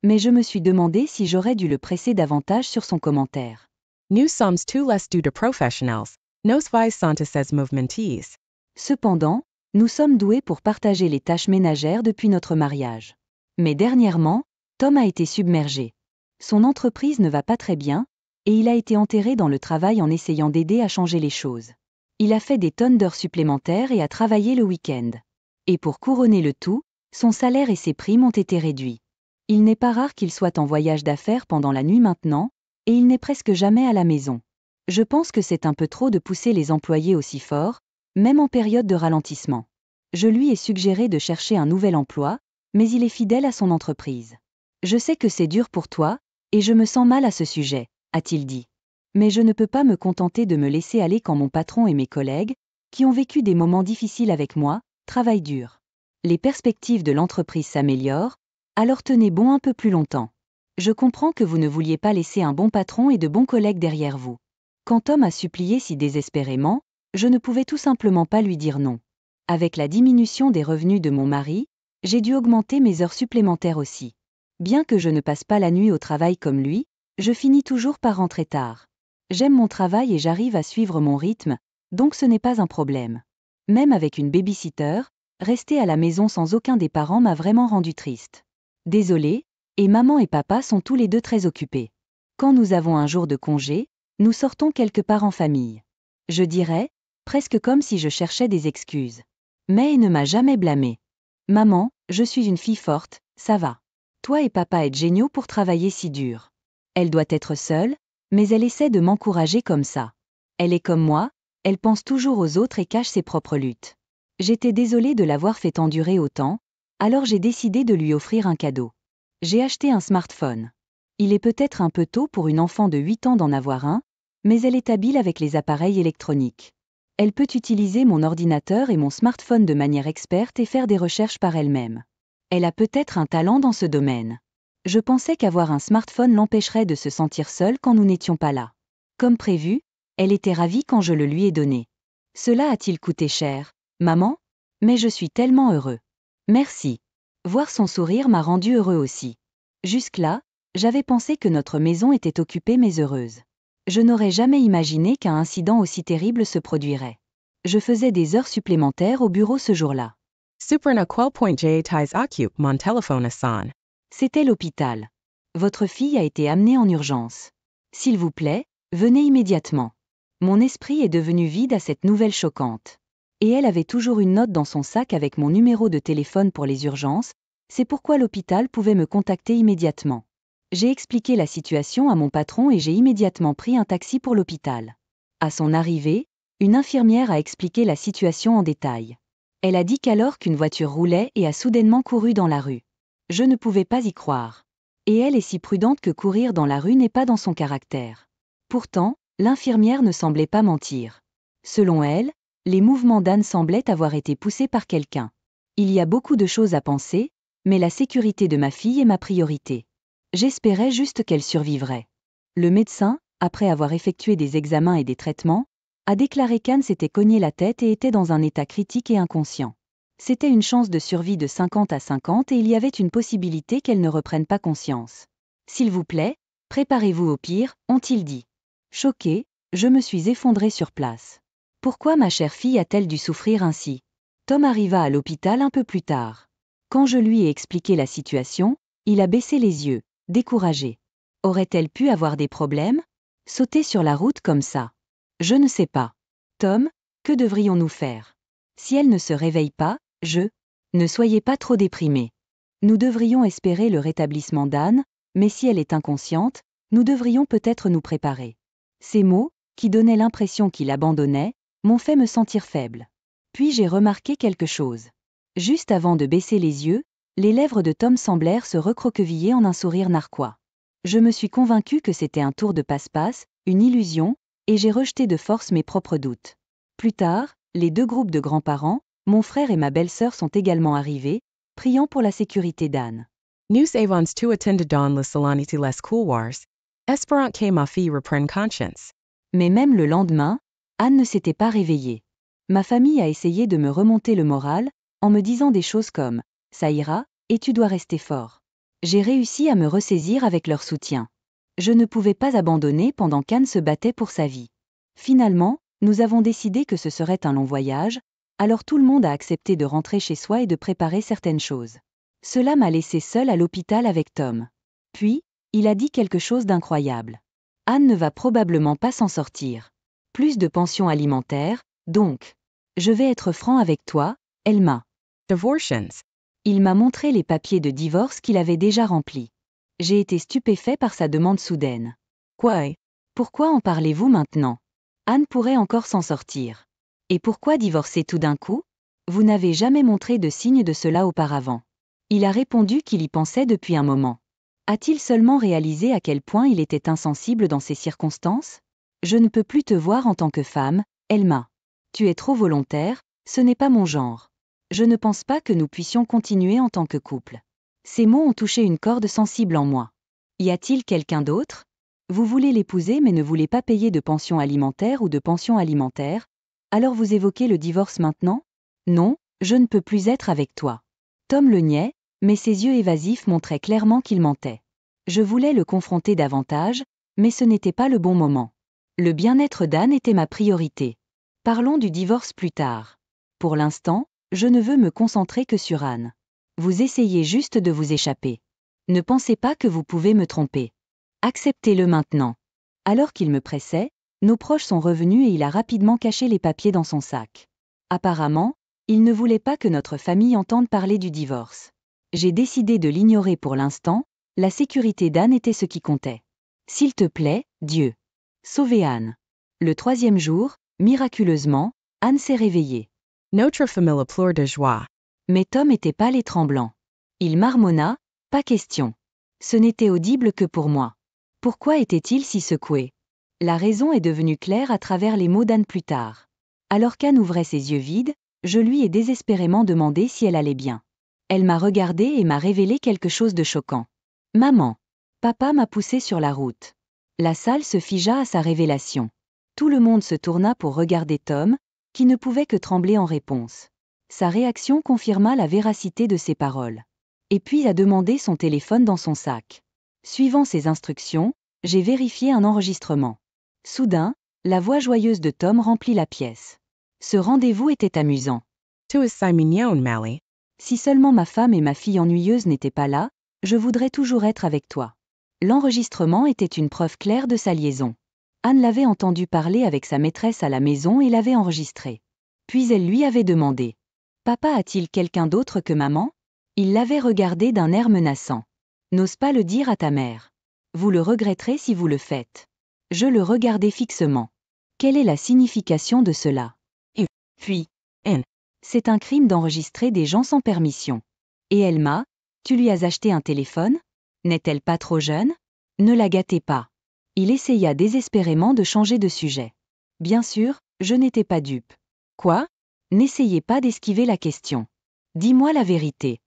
S1: Mais je me suis demandé si j'aurais dû le presser davantage sur son commentaire.
S2: Nous sommes tous les deux de professionnels. Nos vies sont ces mouvementives.
S1: Cependant, nous sommes doués pour partager les tâches ménagères depuis notre mariage. Mais dernièrement, Tom a été submergé. Son entreprise ne va pas très bien, et il a été enterré dans le travail en essayant d'aider à changer les choses. Il a fait des tonnes d'heures supplémentaires et a travaillé le week-end. Et pour couronner le tout, son salaire et ses primes ont été réduits. Il n'est pas rare qu'il soit en voyage d'affaires pendant la nuit maintenant, et il n'est presque jamais à la maison. Je pense que c'est un peu trop de pousser les employés aussi fort, même en période de ralentissement. Je lui ai suggéré de chercher un nouvel emploi, mais il est fidèle à son entreprise. Je sais que c'est dur pour toi, et je me sens mal à ce sujet, a-t-il dit. Mais je ne peux pas me contenter de me laisser aller quand mon patron et mes collègues, qui ont vécu des moments difficiles avec moi, travaillent dur. Les perspectives de l'entreprise s'améliorent, alors tenez bon un peu plus longtemps. Je comprends que vous ne vouliez pas laisser un bon patron et de bons collègues derrière vous. Quand Tom a supplié si désespérément, je ne pouvais tout simplement pas lui dire non. Avec la diminution des revenus de mon mari, j'ai dû augmenter mes heures supplémentaires aussi. Bien que je ne passe pas la nuit au travail comme lui, je finis toujours par rentrer tard. J'aime mon travail et j'arrive à suivre mon rythme, donc ce n'est pas un problème. Même avec une baby-sitter, rester à la maison sans aucun des parents m'a vraiment rendu triste. Désolée, et maman et papa sont tous les deux très occupés. Quand nous avons un jour de congé, Nous sortons quelque part en famille. Je dirais, presque comme si je cherchais des excuses. Mais elle ne m'a jamais blâmée. Maman, je suis une fille forte, ça va. Toi et papa êtes géniaux pour travailler si dur. Elle doit être seule, mais elle essaie de m'encourager comme ça. Elle est comme moi, elle pense toujours aux autres et cache ses propres luttes. J'étais désolée de l'avoir fait endurer autant, alors j'ai décidé de lui offrir un cadeau. J'ai acheté un smartphone. Il est peut-être un peu tôt pour une enfant de 8 ans d'en avoir un, mais elle est habile avec les appareils électroniques. Elle peut utiliser mon ordinateur et mon smartphone de manière experte et faire des recherches par elle-même. Elle a peut-être un talent dans ce domaine. Je pensais qu'avoir un smartphone l'empêcherait de se sentir seule quand nous n'étions pas là. Comme prévu, elle était ravie quand je le lui ai donné. Cela a-t-il coûté cher, maman? Mais je suis tellement heureux. Merci. Voir son sourire m'a rendu heureux aussi. Jusque-là, j'avais pensé que notre maison était occupée mais heureuse. Je n'aurais jamais imaginé qu'un incident aussi terrible se produirait. Je faisais des heures supplémentaires au bureau ce jour-là.
S2: Superna quel.jais occupe mon téléphone son.
S1: C'était l'hôpital. Votre fille a été amenée en urgence. S'il vous plaît, venez immédiatement. Mon esprit est devenu vide à cette nouvelle choquante. Et elle avait toujours une note dans son sac avec mon numéro de téléphone pour les urgences, c'est pourquoi l'hôpital pouvait me contacter immédiatement. J'ai expliqué la situation à mon patron et j'ai immédiatement pris un taxi pour l'hôpital. À son arrivée, une infirmière a expliqué la situation en détail. Elle a dit qu'alors qu'une voiture roulait et a soudainement couru dans la rue. Je ne pouvais pas y croire. Et elle est si prudente que courir dans la rue n'est pas dans son caractère. Pourtant, l'infirmière ne semblait pas mentir. Selon elle, les mouvements d'Anne semblaient avoir été poussés par quelqu'un. Il y a beaucoup de choses à penser, mais la sécurité de ma fille est ma priorité. J'espérais juste qu'elle survivrait. Le médecin, après avoir effectué des examens et des traitements, a déclaré qu'Anne s'était cogné la tête et était dans un état critique et inconscient. C'était une chance de survie de 50 à 50 et il y avait une possibilité qu'elle ne reprenne pas conscience. S'il vous plaît, préparez-vous au pire, ont-ils dit. Choquée, je me suis effondrée sur place. Pourquoi ma chère fille a-t-elle dû souffrir ainsi? Tom arriva à l'hôpital un peu plus tard. Quand je lui ai expliqué la situation, il a baissé les yeux, découragé. Aurait-elle pu avoir des problèmes? Sauter sur la route comme ça? Je ne sais pas. Tom, que devrions-nous faire? Si elle ne se réveille pas, ne soyez pas trop déprimé. Nous devrions espérer le rétablissement d'Anne, mais si elle est inconsciente, nous devrions peut-être nous préparer. Ces mots, qui donnaient l'impression qu'il abandonnait, m'ont fait me sentir faible. Puis j'ai remarqué quelque chose. Juste avant de baisser les yeux, les lèvres de Tom semblèrent se recroqueviller en un sourire narquois. Je me suis convaincue que c'était un tour de passe-passe, une illusion, et j'ai rejeté de force mes propres doutes. Plus tard, les deux groupes de grands-parents, mon frère et ma belle-sœur sont également arrivés, priant pour la sécurité d'Anne.
S2: Nous avons tout attendu dans le solennité les couloirs, espérant que ma fille reprenne conscience.
S1: Mais même le lendemain, Anne ne s'était pas réveillée. Ma famille a essayé de me remonter le moral, en me disant des choses comme « ça ira, et tu dois rester fort ». J'ai réussi à me ressaisir avec leur soutien. Je ne pouvais pas abandonner pendant qu'Anne se battait pour sa vie. Finalement, nous avons décidé que ce serait un long voyage, alors tout le monde a accepté de rentrer chez soi et de préparer certaines choses. Cela m'a laissé seule à l'hôpital avec Tom. Puis, il a dit quelque chose d'incroyable. Anne ne va probablement pas s'en sortir. Plus de pension alimentaire, donc. Je vais être franc avec toi, elle m'a.
S2: Divortions.
S1: Il m'a montré les papiers de divorce qu'il avait déjà remplis. J'ai été stupéfait par sa demande soudaine. Quoi? Pourquoi en parlez-vous maintenant? Anne pourrait encore s'en sortir. Et pourquoi divorcer tout d'un coup? Vous n'avez jamais montré de signe de cela auparavant. Il a répondu qu'il y pensait depuis un moment. A-t-il seulement réalisé à quel point il était insensible dans ces circonstances? Je ne peux plus te voir en tant que femme, elle m'a. Tu es trop volontaire, ce n'est pas mon genre. Je ne pense pas que nous puissions continuer en tant que couple. Ces mots ont touché une corde sensible en moi. Y a-t-il quelqu'un d'autre? Vous voulez l'épouser mais ne voulez pas payer de pension alimentaire ou de pension alimentaire, alors vous évoquez le divorce maintenant? Non, je ne peux plus être avec toi. Tom le niait, mais ses yeux évasifs montraient clairement qu'il mentait. Je voulais le confronter davantage, mais ce n'était pas le bon moment. Le bien-être d'Anne était ma priorité. Parlons du divorce plus tard. Pour l'instant, je ne veux me concentrer que sur Anne. Vous essayez juste de vous échapper. Ne pensez pas que vous pouvez me tromper. Acceptez-le maintenant. Alors qu'il me pressait, nos proches sont revenus et il a rapidement caché les papiers dans son sac. Apparemment, il ne voulait pas que notre famille entende parler du divorce. J'ai décidé de l'ignorer pour l'instant, la sécurité d'Anne était ce qui comptait. S'il te plaît, Dieu. Sauvez Anne. Le 3e jour, miraculeusement, Anne s'est réveillée.
S2: Notre famille pleure de joie.
S1: Mais Tom était pâle et tremblant. Il marmonna, pas question. Ce n'était audible que pour moi. Pourquoi était-il si secoué? La raison est devenue claire à travers les mots d'Anne plus tard. Alors qu'Anne ouvrait ses yeux vides, je lui ai désespérément demandé si elle allait bien. Elle m'a regardé et m'a révélé quelque chose de choquant. Maman. Papa m'a poussé sur la route. La salle se figea à sa révélation. Tout le monde se tourna pour regarder Tom, qui ne pouvait que trembler en réponse. Sa réaction confirma la véracité de ses paroles. Et puis a demandé son téléphone dans son sac. Suivant ses instructions, j'ai vérifié un enregistrement. Soudain, la voix joyeuse de Tom remplit la pièce. Ce rendez-vous était amusant.
S2: Tu es si mignonne, Mally.
S1: Si seulement ma femme et ma fille ennuyeuse n'étaient pas là, je voudrais toujours être avec toi. L'enregistrement était une preuve claire de sa liaison. Anne l'avait entendu parler avec sa maîtresse à la maison et l'avait enregistré. Puis elle lui avait demandé. Papa a-t-il quelqu'un d'autre que maman? Il l'avait regardé d'un air menaçant. N'ose pas le dire à ta mère. Vous le regretterez si vous le faites. Je le regardais fixement. Quelle est la signification de cela? Puis, c'est un crime d'enregistrer des gens sans permission. Et Elma, tu lui as acheté un téléphone? N'est-elle pas trop jeune? Ne la gâtez pas. Il essaya désespérément de changer de sujet. Bien sûr, je n'étais pas dupe. Quoi? N'essayez pas d'esquiver la question. Dis-moi la vérité.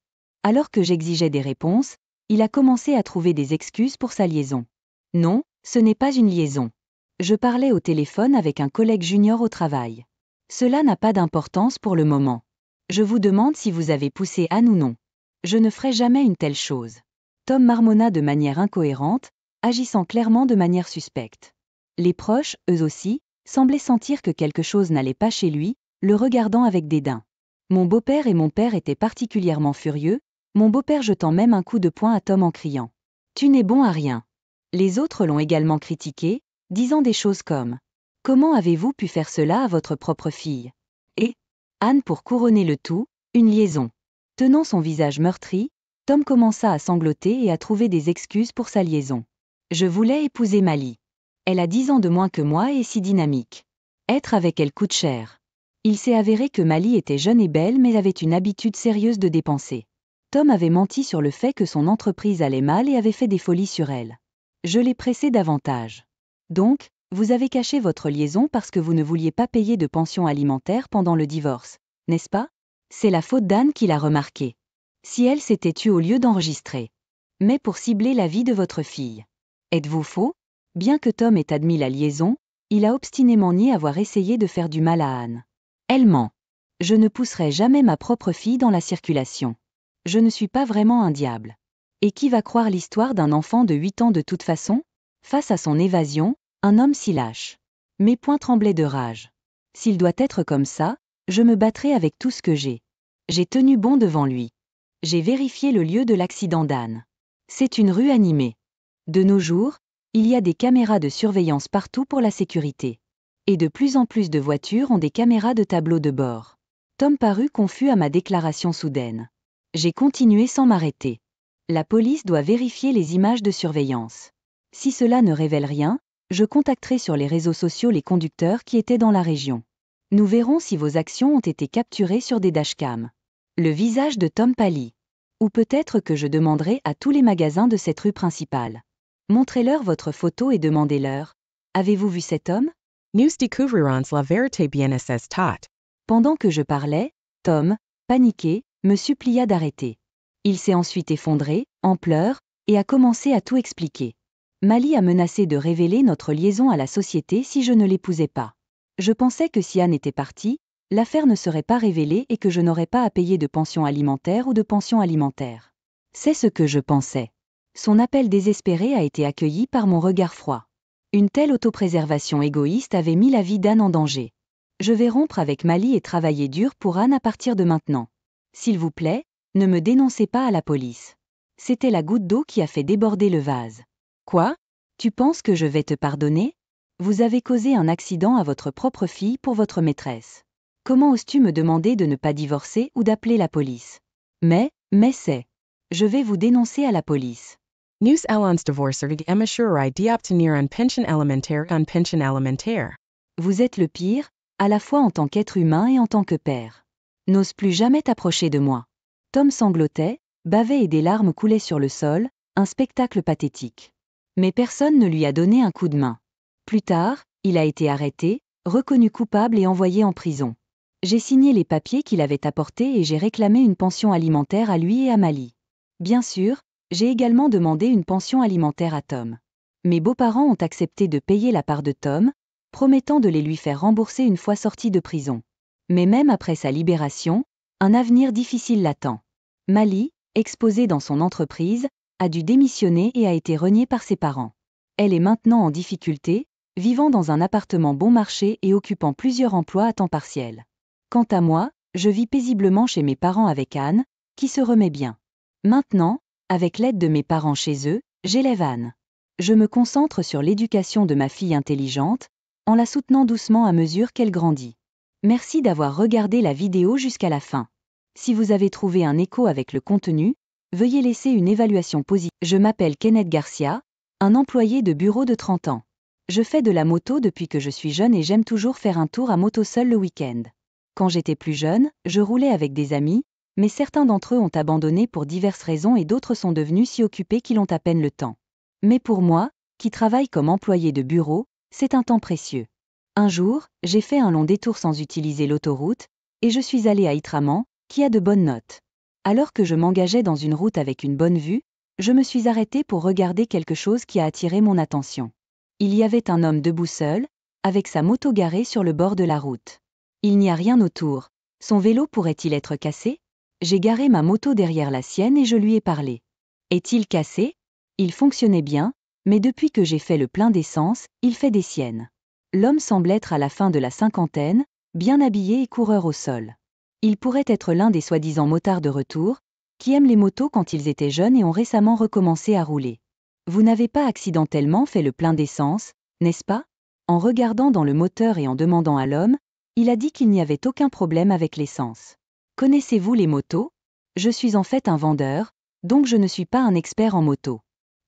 S1: Alors que j'exigeais des réponses, il a commencé à trouver des excuses pour sa liaison. Non, ce n'est pas une liaison. Je parlais au téléphone avec un collègue junior au travail. Cela n'a pas d'importance pour le moment. Je vous demande si vous avez poussé Anne ou non. Je ne ferai jamais une telle chose. Tom marmonna de manière incohérente, agissant clairement de manière suspecte. Les proches, eux aussi, semblaient sentir que quelque chose n'allait pas chez lui, le regardant avec dédain. Mon beau-père et mon père étaient particulièrement furieux, mon beau-père jetant même un coup de poing à Tom en criant « Tu n'es bon à rien ». Les autres l'ont également critiqué, disant des choses comme « Comment avez-vous pu faire cela à votre propre fille ?» Et Anne pour couronner le tout, une liaison. Tenant son visage meurtri, Tom commença à sangloter et à trouver des excuses pour sa liaison. Je voulais épouser Mally. Elle a 10 ans de moins que moi et est si dynamique. Être avec elle coûte cher. Il s'est avéré que Mally était jeune et belle mais avait une habitude sérieuse de dépenser. Tom avait menti sur le fait que son entreprise allait mal et avait fait des folies sur elle. Je l'ai pressé davantage. Donc, vous avez caché votre liaison parce que vous ne vouliez pas payer de pension alimentaire pendant le divorce, n'est-ce pas? C'est la faute d'Anne qui l'a remarqué. Si elle s'était tue au lieu d'enregistrer. Mais pour cibler la vie de votre fille. Êtes-vous faux? Bien que Tom ait admis la liaison, il a obstinément nié avoir essayé de faire du mal à Anne. Elle ment. Je ne pousserai jamais ma propre fille dans la circulation. Je ne suis pas vraiment un diable. Et qui va croire l'histoire d'un enfant de 8 ans de toute façon? Face à son évasion, un homme s'y lâche. Mes poings tremblaient de rage. S'il doit être comme ça, je me battrai avec tout ce que j'ai. J'ai tenu bon devant lui. J'ai vérifié le lieu de l'accident d'Anne. C'est une rue animée. De nos jours, il y a des caméras de surveillance partout pour la sécurité. Et de plus en plus de voitures ont des caméras de tableau de bord. Tom parut confus à ma déclaration soudaine. J'ai continué sans m'arrêter. La police doit vérifier les images de surveillance. Si cela ne révèle rien, je contacterai sur les réseaux sociaux les conducteurs qui étaient dans la région. Nous verrons si vos actions ont été capturées sur des dashcams. Le visage de Tom pâlit. Ou peut-être que je demanderai à tous les magasins de cette rue principale. Montrez-leur votre photo et demandez-leur. Avez-vous vu cet homme?
S2: Nous découvrirons la vérité bien à ses tâtes.
S1: Pendant que je parlais, Tom, paniqué, me supplia d'arrêter. Il s'est ensuite effondré, en pleurs, et a commencé à tout expliquer. Mally a menacé de révéler notre liaison à la société si je ne l'épousais pas. Je pensais que si Anne était partie, l'affaire ne serait pas révélée et que je n'aurais pas à payer de pension alimentaire ou de pension alimentaire. C'est ce que je pensais. Son appel désespéré a été accueilli par mon regard froid. Une telle autopréservation égoïste avait mis la vie d'Anne en danger. Je vais rompre avec Mally et travailler dur pour Anne à partir de maintenant. S'il vous plaît, ne me dénoncez pas à la police. C'était la goutte d'eau qui a fait déborder le vase. Quoi? Tu penses que je vais te pardonner? Vous avez causé un accident à votre propre fille pour votre maîtresse. Comment oses-tu me demander de ne pas divorcer ou d'appeler la police? Mais c'est. Je vais vous dénoncer à la police.
S2: Nus allans divorcerig emissurai dioptenir un pension alimentaire.
S1: Vous êtes le pire, à la fois en tant qu'être humain et en tant que père. N'ose plus jamais t'approcher de moi. Tom sanglotait, bavait et des larmes coulaient sur le sol, un spectacle pathétique. Mais personne ne lui a donné un coup de main. Plus tard, il a été arrêté, reconnu coupable et envoyé en prison. J'ai signé les papiers qu'il avait apportés et j'ai réclamé une pension alimentaire à lui et à Mali. Bien sûr, j'ai également demandé une pension alimentaire à Tom. Mes beaux-parents ont accepté de payer la part de Tom, promettant de les lui faire rembourser une fois sorti de prison. Mais même après sa libération, un avenir difficile l'attend. Mali, exposée dans son entreprise, a dû démissionner et a été reniée par ses parents. Elle est maintenant en difficulté, vivant dans un appartement bon marché et occupant plusieurs emplois à temps partiel. Quant à moi, je vis paisiblement chez mes parents avec Anne, qui se remet bien. Maintenant, avec l'aide de mes parents chez eux, j'élève Anne. Je me concentre sur l'éducation de ma fille intelligente, en la soutenant doucement à mesure qu'elle grandit. Merci d'avoir regardé la vidéo jusqu'à la fin. Si vous avez trouvé un écho avec le contenu, veuillez laisser une évaluation positive. Je m'appelle Kenneth Garcia, un employé de bureau de 30 ans. Je fais de la moto depuis que je suis jeune et j'aime toujours faire un tour à moto seul le week-end. Quand j'étais plus jeune, je roulais avec des amis, mais certains d'entre eux ont abandonné pour diverses raisons et d'autres sont devenus si occupés qu'ils ont à peine le temps. Mais pour moi, qui travaille comme employé de bureau, c'est un temps précieux. Un jour, j'ai fait un long détour sans utiliser l'autoroute, et je suis allé à Itraman, qui a de bonnes notes. Alors que je m'engageais dans une route avec une bonne vue, je me suis arrêté pour regarder quelque chose qui a attiré mon attention. Il y avait un homme debout seul, avec sa moto garée sur le bord de la route. Il n'y a rien autour. Son vélo pourrait-il être cassé? J'ai garé ma moto derrière la sienne et je lui ai parlé. Est-il cassé? Il fonctionnait bien, mais depuis que j'ai fait le plein d'essence, il fait des siennes. L'homme semble être à la fin de la cinquantaine, bien habillé et coureur au sol. Il pourrait être l'un des soi-disant motards de retour, qui aiment les motos quand ils étaient jeunes et ont récemment recommencé à rouler. Vous n'avez pas accidentellement fait le plein d'essence, n'est-ce pas? En regardant dans le moteur et en demandant à l'homme, il a dit qu'il n'y avait aucun problème avec l'essence. Connaissez-vous les motos? Je suis en fait un vendeur, donc je ne suis pas un expert en moto.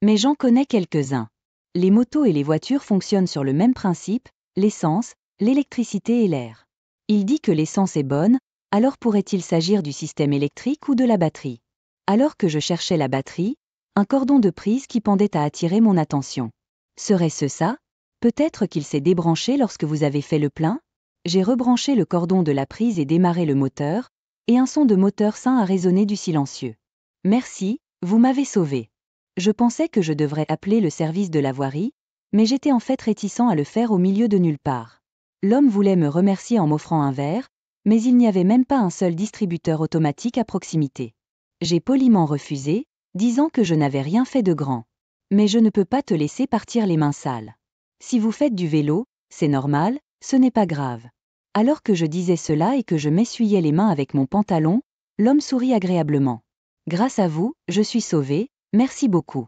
S1: Mais j'en connais quelques-uns. Les motos et les voitures fonctionnent sur le même principe, l'essence, l'électricité et l'air. Il dit que l'essence est bonne, alors pourrait-il s'agir du système électrique ou de la batterie? Alors que je cherchais la batterie, un cordon de prise qui pendait a attiré mon attention. Serait-ce ça? Peut-être qu'il s'est débranché lorsque vous avez fait le plein? J'ai rebranché le cordon de la prise et démarré le moteur, et un son de moteur sain a résonné du silencieux. Merci, vous m'avez sauvé. Je pensais que je devrais appeler le service de la voirie, mais j'étais en fait réticent à le faire au milieu de nulle part. L'homme voulait me remercier en m'offrant un verre, mais il n'y avait même pas un seul distributeur automatique à proximité. J'ai poliment refusé, disant que je n'avais rien fait de grand. Mais je ne peux pas te laisser partir les mains sales. Si vous faites du vélo, c'est normal, ce n'est pas grave. Alors que je disais cela et que je m'essuyais les mains avec mon pantalon, l'homme sourit agréablement. Grâce à vous, je suis sauvé, merci beaucoup.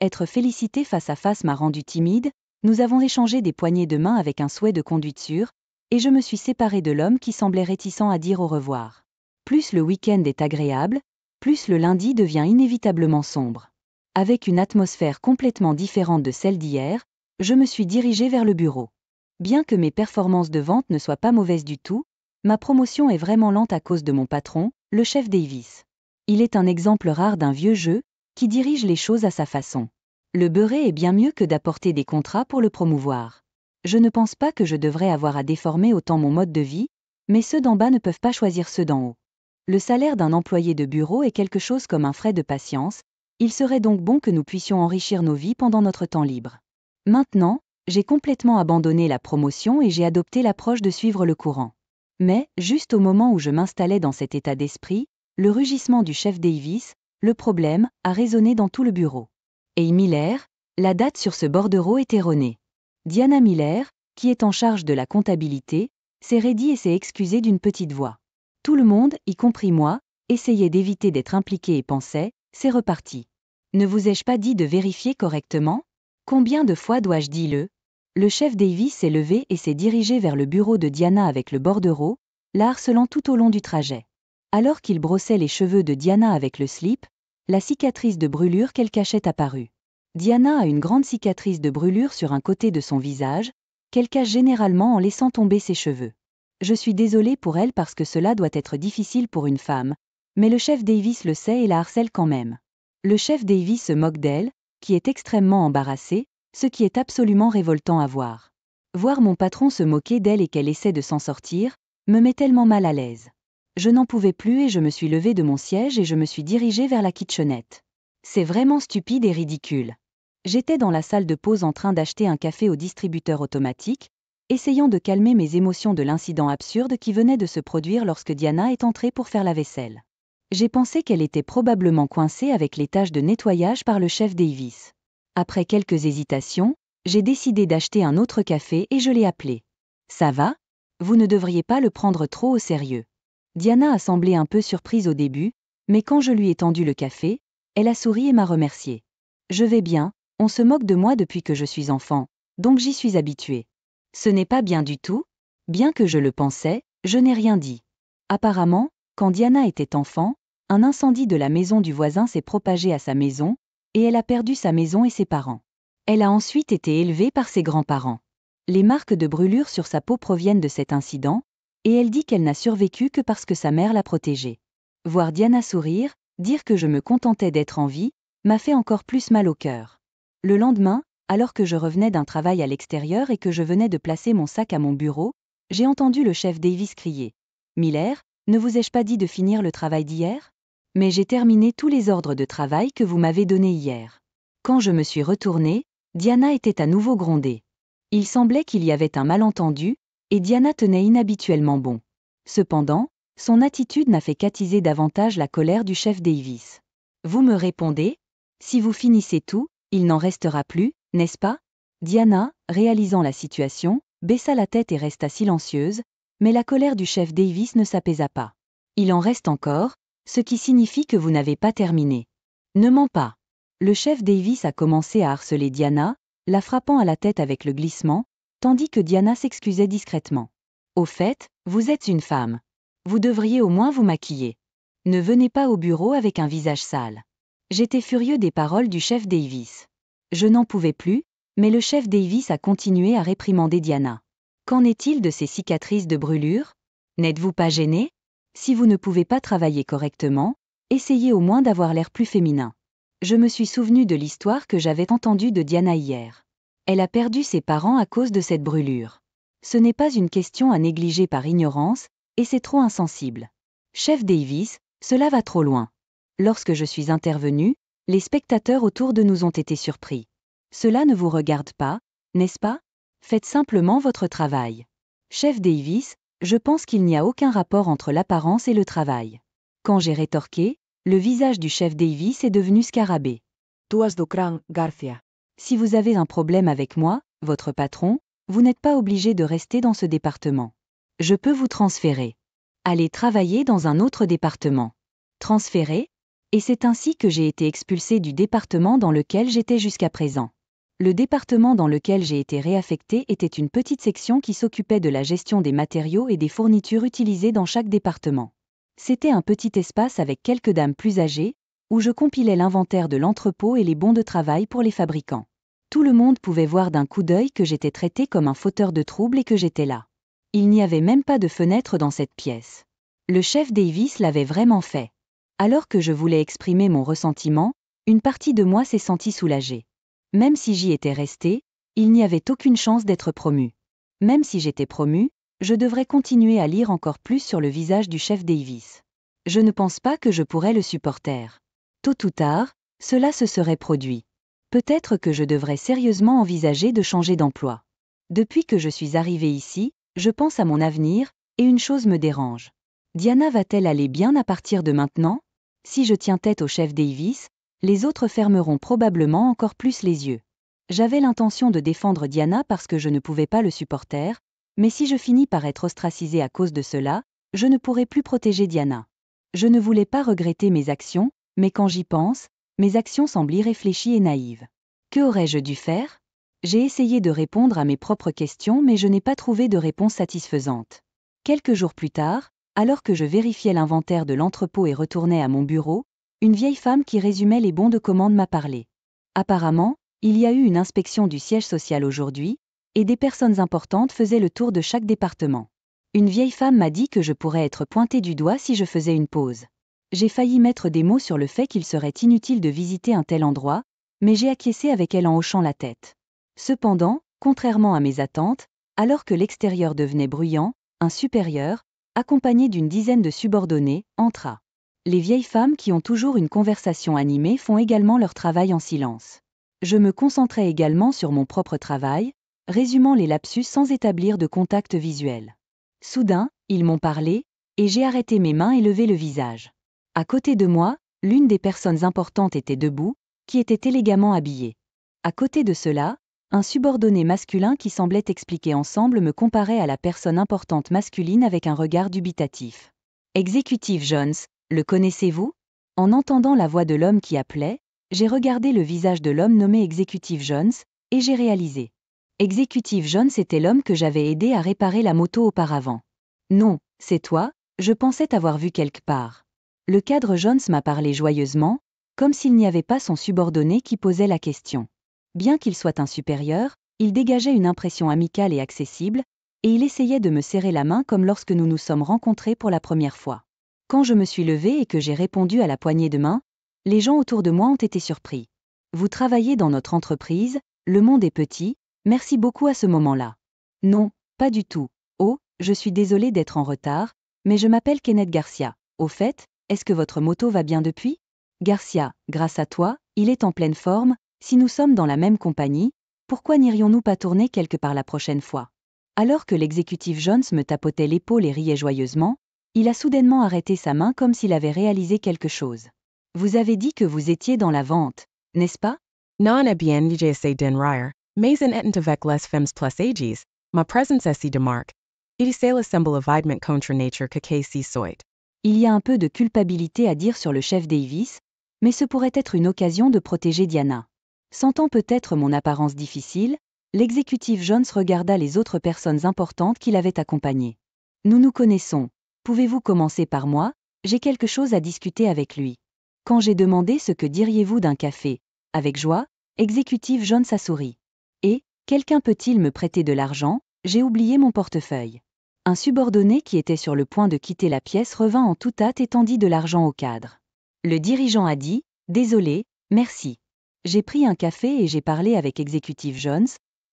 S1: Être félicité face à face m'a rendu timide, nous avons échangé des poignées de main avec un souhait de conduite sûre, et je me suis séparé de l'homme qui semblait réticent à dire au revoir. Plus le week-end est agréable, plus le lundi devient inévitablement sombre. Avec une atmosphère complètement différente de celle d'hier, je me suis dirigé vers le bureau. Bien que mes performances de vente ne soient pas mauvaises du tout, ma promotion est vraiment lente à cause de mon patron, le chef Davis. Il est un exemple rare d'un vieux jeu, qui dirige les choses à sa façon. Le beurrer est bien mieux que d'apporter des contrats pour le promouvoir. Je ne pense pas que je devrais avoir à déformer autant mon mode de vie, mais ceux d'en bas ne peuvent pas choisir ceux d'en haut. Le salaire d'un employé de bureau est quelque chose comme un frais de patience, il serait donc bon que nous puissions enrichir nos vies pendant notre temps libre. Maintenant, j'ai complètement abandonné la promotion et j'ai adopté l'approche de suivre le courant. Mais, juste au moment où je m'installais dans cet état d'esprit, le rugissement du chef Davis, le problème, a résonné dans tout le bureau. Et Miller, la date sur ce bordereau est erronée. Diana Miller, qui est en charge de la comptabilité, s'est raidie et s'est excusée d'une petite voix. Tout le monde, y compris moi, essayait d'éviter d'être impliqué et pensait, c'est reparti. Ne vous ai-je pas dit de vérifier correctement? Combien de fois dois-je dire Le chef Davis s'est levé et s'est dirigé vers le bureau de Diana avec le bordereau, la harcelant tout au long du trajet. Alors qu'il brossait les cheveux de Diana avec le slip, la cicatrice de brûlure qu'elle cachait apparut. Diana a une grande cicatrice de brûlure sur un côté de son visage, qu'elle cache généralement en laissant tomber ses cheveux. Je suis désolée pour elle parce que cela doit être difficile pour une femme, mais le chef Davis le sait et la harcèle quand même. Le chef Davis se moque d'elle, qui est extrêmement embarrassée, ce qui est absolument révoltant à voir. Voir mon patron se moquer d'elle et qu'elle essaie de s'en sortir, me met tellement mal à l'aise. Je n'en pouvais plus et je me suis levée de mon siège et je me suis dirigée vers la kitchenette. C'est vraiment stupide et ridicule. J'étais dans la salle de pause en train d'acheter un café au distributeur automatique, essayant de calmer mes émotions de l'incident absurde qui venait de se produire lorsque Diana est entrée pour faire la vaisselle. J'ai pensé qu'elle était probablement coincée avec les tâches de nettoyage par le chef Davis. Après quelques hésitations, j'ai décidé d'acheter un autre café et je l'ai appelé. Ça va ? Vous ne devriez pas le prendre trop au sérieux. Diana a semblé un peu surprise au début, mais quand je lui ai tendu le café, elle a souri et m'a remercié. Je vais bien, on se moque de moi depuis que je suis enfant, donc j'y suis habituée. Ce n'est pas bien du tout. Bien que je le pensais, je n'ai rien dit. Apparemment, quand Diana était enfant, un incendie de la maison du voisin s'est propagé à sa maison, et elle a perdu sa maison et ses parents. Elle a ensuite été élevée par ses grands-parents. Les marques de brûlure sur sa peau proviennent de cet incident, et elle dit qu'elle n'a survécu que parce que sa mère l'a protégée. Voir Diana sourire, dire que je me contentais d'être en vie, m'a fait encore plus mal au cœur. Le lendemain, alors que je revenais d'un travail à l'extérieur et que je venais de placer mon sac à mon bureau, j'ai entendu le chef Davis crier « Miller, ne vous ai-je pas dit de finir le travail d'hier ? Mais j'ai terminé tous les ordres de travail que vous m'avez donnés hier. » Quand je me suis retournée, Diana était à nouveau grondée. Il semblait qu'il y avait un malentendu, et Diana tenait inhabituellement bon. Cependant, son attitude n'a fait qu'attiser davantage la colère du chef Davis. Vous me répondez ? Si vous finissez tout, il n'en restera plus, n'est-ce pas ? Diana, réalisant la situation, baissa la tête et resta silencieuse, mais la colère du chef Davis ne s'apaisa pas. Il en reste encore, ce qui signifie que vous n'avez pas terminé. Ne mens pas. Le chef Davis a commencé à harceler Diana, la frappant à la tête avec le glissement, tandis que Diana s'excusait discrètement. Au fait, vous êtes une femme. Vous devriez au moins vous maquiller. Ne venez pas au bureau avec un visage sale. J'étais furieux des paroles du chef Davis. Je n'en pouvais plus, mais le chef Davis a continué à réprimander Diana. Qu'en est-il de ces cicatrices de brûlure ? N'êtes-vous pas gênée ? Si vous ne pouvez pas travailler correctement, essayez au moins d'avoir l'air plus féminin. Je me suis souvenu de l'histoire que j'avais entendue de Diana hier. Elle a perdu ses parents à cause de cette brûlure. Ce n'est pas une question à négliger par ignorance, et c'est trop insensible. Chef Davis, cela va trop loin. Lorsque je suis intervenu, les spectateurs autour de nous ont été surpris. Cela ne vous regarde pas, n'est-ce pas ? Faites simplement votre travail. Chef Davis, je pense qu'il n'y a aucun rapport entre l'apparence et le travail. Quand j'ai rétorqué, le visage du chef Davis est devenu scarabée.
S3: Tu has du cran, Garcia.
S1: Si vous avez un problème avec moi, votre patron, vous n'êtes pas obligé de rester dans ce département. Je peux vous transférer. Allez travailler dans un autre département. Transférer ? Et c'est ainsi que j'ai été expulsé du département dans lequel j'étais jusqu'à présent. Le département dans lequel j'ai été réaffecté était une petite section qui s'occupait de la gestion des matériaux et des fournitures utilisées dans chaque département. C'était un petit espace avec quelques dames plus âgées, où je compilais l'inventaire de l'entrepôt et les bons de travail pour les fabricants. Tout le monde pouvait voir d'un coup d'œil que j'étais traité comme un fauteur de troubles et que j'étais là. Il n'y avait même pas de fenêtre dans cette pièce. Le chef Davis l'avait vraiment fait. Alors que je voulais exprimer mon ressentiment, une partie de moi s'est sentie soulagée. Même si j'y étais resté, il n'y avait aucune chance d'être promu. Même si j'étais promu, je devrais continuer à lire encore plus sur le visage du chef Davis. Je ne pense pas que je pourrais le supporter. Tôt ou tard, cela se serait produit. Peut-être que je devrais sérieusement envisager de changer d'emploi. Depuis que je suis arrivé ici, je pense à mon avenir, et une chose me dérange. Diana va-t-elle aller bien à partir de maintenant ? Si je tiens tête au chef Davis, les autres fermeront probablement encore plus les yeux. J'avais l'intention de défendre Diana parce que je ne pouvais pas le supporter, mais si je finis par être ostracisé à cause de cela, je ne pourrai plus protéger Diana. Je ne voulais pas regretter mes actions, mais quand j'y pense, mes actions semblent irréfléchies et naïves. Que aurais-je dû faire? J'ai essayé de répondre à mes propres questions mais je n'ai pas trouvé de réponse satisfaisante. Quelques jours plus tard, alors que je vérifiais l'inventaire de l'entrepôt et retournais à mon bureau, une vieille femme qui résumait les bons de commande m'a parlé. Apparemment, il y a eu une inspection du siège social aujourd'hui, et des personnes importantes faisaient le tour de chaque département. Une vieille femme m'a dit que je pourrais être pointée du doigt si je faisais une pause. J'ai failli mettre des mots sur le fait qu'il serait inutile de visiter un tel endroit, mais j'ai acquiescé avec elle en hochant la tête. Cependant, contrairement à mes attentes, alors que l'extérieur devenait bruyant, un supérieur, accompagné d'une dizaine de subordonnés, entra. Les vieilles femmes qui ont toujours une conversation animée font également leur travail en silence. Je me concentrais également sur mon propre travail, résumant les lapsus sans établir de contact visuel. Soudain, ils m'ont parlé, et j'ai arrêté mes mains et levé le visage. À côté de moi, l'une des personnes importantes était debout, qui était élégamment habillée. À côté de cela, un subordonné masculin qui semblait expliquer ensemble me comparait à la personne importante masculine avec un regard dubitatif. Exécutif Jones, le connaissez-vous? En entendant la voix de l'homme qui appelait, j'ai regardé le visage de l'homme nommé Exécutif Jones, et j'ai réalisé. Exécutif Jones était l'homme que j'avais aidé à réparer la moto auparavant. Non, c'est toi, je pensais t'avoir vu quelque part. Le cadre Jones m'a parlé joyeusement, comme s'il n'y avait pas son subordonné qui posait la question. Bien qu'il soit un supérieur, il dégageait une impression amicale et accessible, et il essayait de me serrer la main comme lorsque nous nous sommes rencontrés pour la première fois. Quand je me suis levée et que j'ai répondu à la poignée de main, les gens autour de moi ont été surpris. Vous travaillez dans notre entreprise, le monde est petit, merci beaucoup à ce moment-là. Non, pas du tout. Oh, je suis désolée d'être en retard, mais je m'appelle Kenneth Garcia. Au fait, est-ce que votre moto va bien depuis? Garcia, grâce à toi, il est en pleine forme. Si nous sommes dans la même compagnie, pourquoi n'irions-nous pas tourner quelque part la prochaine fois? Alors que l'exécutif Jones me tapotait l'épaule et riait joyeusement, il a soudainement arrêté sa main comme s'il avait réalisé quelque chose. Vous avez dit que vous étiez dans la vente, n'est-ce pas?
S2: Non bien j'essaie den rire, mais en étant avec les femmes plus âgées, ma présence est de marque. Il c'est le symbole évidement contre nature que si soit.
S1: Il y a un peu de culpabilité à dire sur le chef Davis, mais ce pourrait être une occasion de protéger Diana. Sentant peut-être mon apparence difficile, l'exécutif Jones regarda les autres personnes importantes qui l'avaient accompagné. Nous nous connaissons. Pouvez-vous commencer par moi? J'ai quelque chose à discuter avec lui. Quand j'ai demandé ce que diriez-vous d'un café, avec joie, exécutif Jones a souri. Et, quelqu'un peut-il me prêter de l'argent? J'ai oublié mon portefeuille. Un subordonné qui était sur le point de quitter la pièce revint en toute hâte et tendit de l'argent au cadre. Le dirigeant a dit, désolé, merci. J'ai pris un café et j'ai parlé avec Exécutif Jones,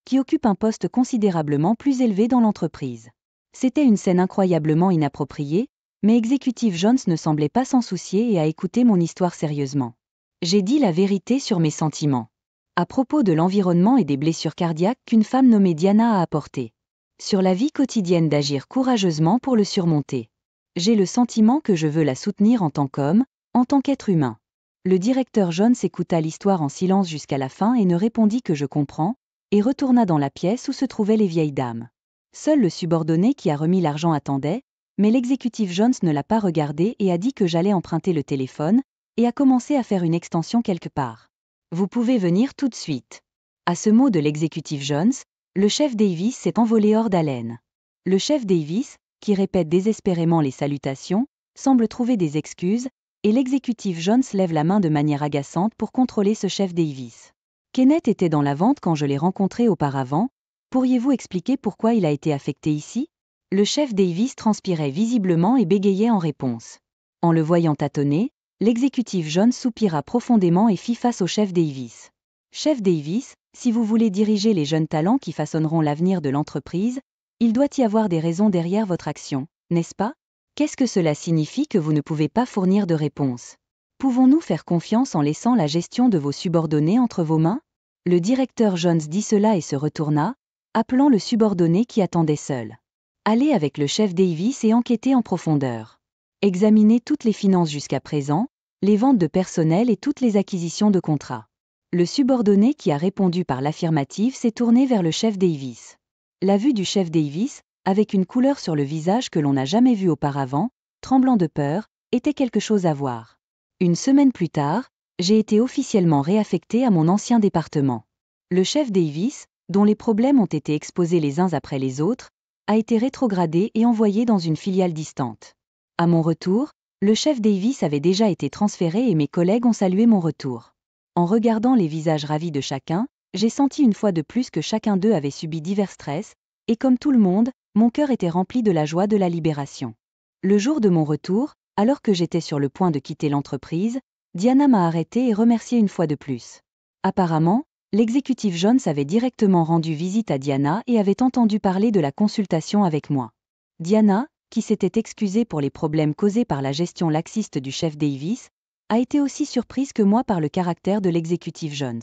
S1: qui occupe un poste considérablement plus élevé dans l'entreprise. C'était une scène incroyablement inappropriée, mais Exécutif Jones ne semblait pas s'en soucier et a écouté mon histoire sérieusement. J'ai dit la vérité sur mes sentiments. À propos de l'environnement et des blessures cardiaques qu'une femme nommée Diana a apportées. Sur la vie quotidienne d'agir courageusement pour le surmonter. J'ai le sentiment que je veux la soutenir en tant qu'homme, en tant qu'être humain. Le directeur Jones écouta l'histoire en silence jusqu'à la fin et ne répondit que je comprends, et retourna dans la pièce où se trouvaient les vieilles dames. Seul le subordonné qui a remis l'argent attendait, mais l'exécutif Jones ne l'a pas regardé et a dit que j'allais emprunter le téléphone, et a commencé à faire une extension quelque part. Vous pouvez venir tout de suite. À ce mot de l'exécutif Jones, le chef Davis s'est envolé hors d'haleine. Le chef Davis, qui répète désespérément les salutations, semble trouver des excuses, et l'exécutif Jones lève la main de manière agaçante pour contrôler ce chef Davis. Kenneth était dans la vente quand je l'ai rencontré auparavant. Pourriez-vous expliquer pourquoi il a été affecté ici? Le chef Davis transpirait visiblement et bégayait en réponse. En le voyant tâtonner, l'exécutif Jones soupira profondément et fit face au chef Davis. Chef Davis, si vous voulez diriger les jeunes talents qui façonneront l'avenir de l'entreprise, il doit y avoir des raisons derrière votre action, n'est-ce pas? Qu'est-ce que cela signifie que vous ne pouvez pas fournir de réponse? Pouvons-nous faire confiance en laissant la gestion de vos subordonnés entre vos mains? Le directeur Jones dit cela et se retourna, appelant le subordonné qui attendait seul. Allez avec le chef Davis et enquêtez en profondeur. Examinez toutes les finances jusqu'à présent, les ventes de personnel et toutes les acquisitions de contrats. Le subordonné qui a répondu par l'affirmative s'est tourné vers le chef Davis. La vue du chef Davis, avec une couleur sur le visage que l'on n'a jamais vue auparavant, tremblant de peur, était quelque chose à voir. Une semaine plus tard, j'ai été officiellement réaffecté à mon ancien département. Le chef Davis, dont les problèmes ont été exposés les uns après les autres, a été rétrogradé et envoyé dans une filiale distante. À mon retour, le chef Davis avait déjà été transféré et mes collègues ont salué mon retour. En regardant les visages ravis de chacun, j'ai senti une fois de plus que chacun d'eux avait subi divers stress, et comme tout le monde, mon cœur était rempli de la joie de la libération. Le jour de mon retour, alors que j'étais sur le point de quitter l'entreprise, Diana m'a arrêté et remercié une fois de plus. Apparemment, l'exécutif Jones avait directement rendu visite à Diana et avait entendu parler de la consultation avec moi. Diana, qui s'était excusée pour les problèmes causés par la gestion laxiste du chef Davis, a été aussi surprise que moi par le caractère de l'exécutif Jones.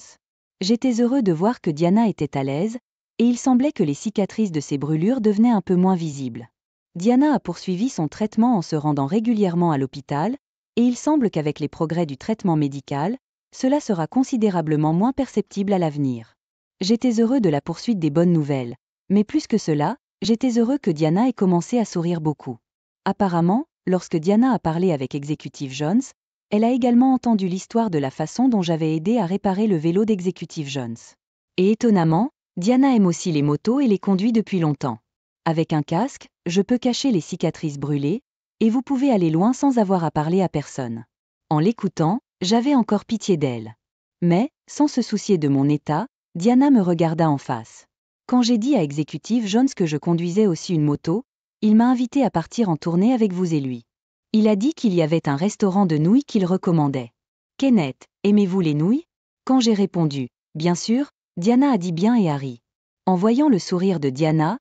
S1: J'étais heureux de voir que Diana était à l'aise, et il semblait que les cicatrices de ses brûlures devenaient un peu moins visibles. Diana a poursuivi son traitement en se rendant régulièrement à l'hôpital, et il semble qu'avec les progrès du traitement médical, cela sera considérablement moins perceptible à l'avenir. J'étais heureux de la poursuite des bonnes nouvelles, mais plus que cela, j'étais heureux que Diana ait commencé à sourire beaucoup. Apparemment, lorsque Diana a parlé avec Executive Jones, elle a également entendu l'histoire de la façon dont j'avais aidé à réparer le vélo d'Executive Jones. Et étonnamment, Diana aime aussi les motos et les conduit depuis longtemps. Avec un casque, je peux cacher les cicatrices brûlées, et vous pouvez aller loin sans avoir à parler à personne. En l'écoutant, j'avais encore pitié d'elle. Mais, sans se soucier de mon état, Diana me regarda en face. Quand j'ai dit à Executive Jones que je conduisais aussi une moto, il m'a invité à partir en tournée avec vous et lui. Il a dit qu'il y avait un restaurant de nouilles qu'il recommandait. Kenneth, aimez-vous les nouilles? Quand j'ai répondu, bien sûr, Diana a dit bien et a ri. En voyant le sourire de Diana,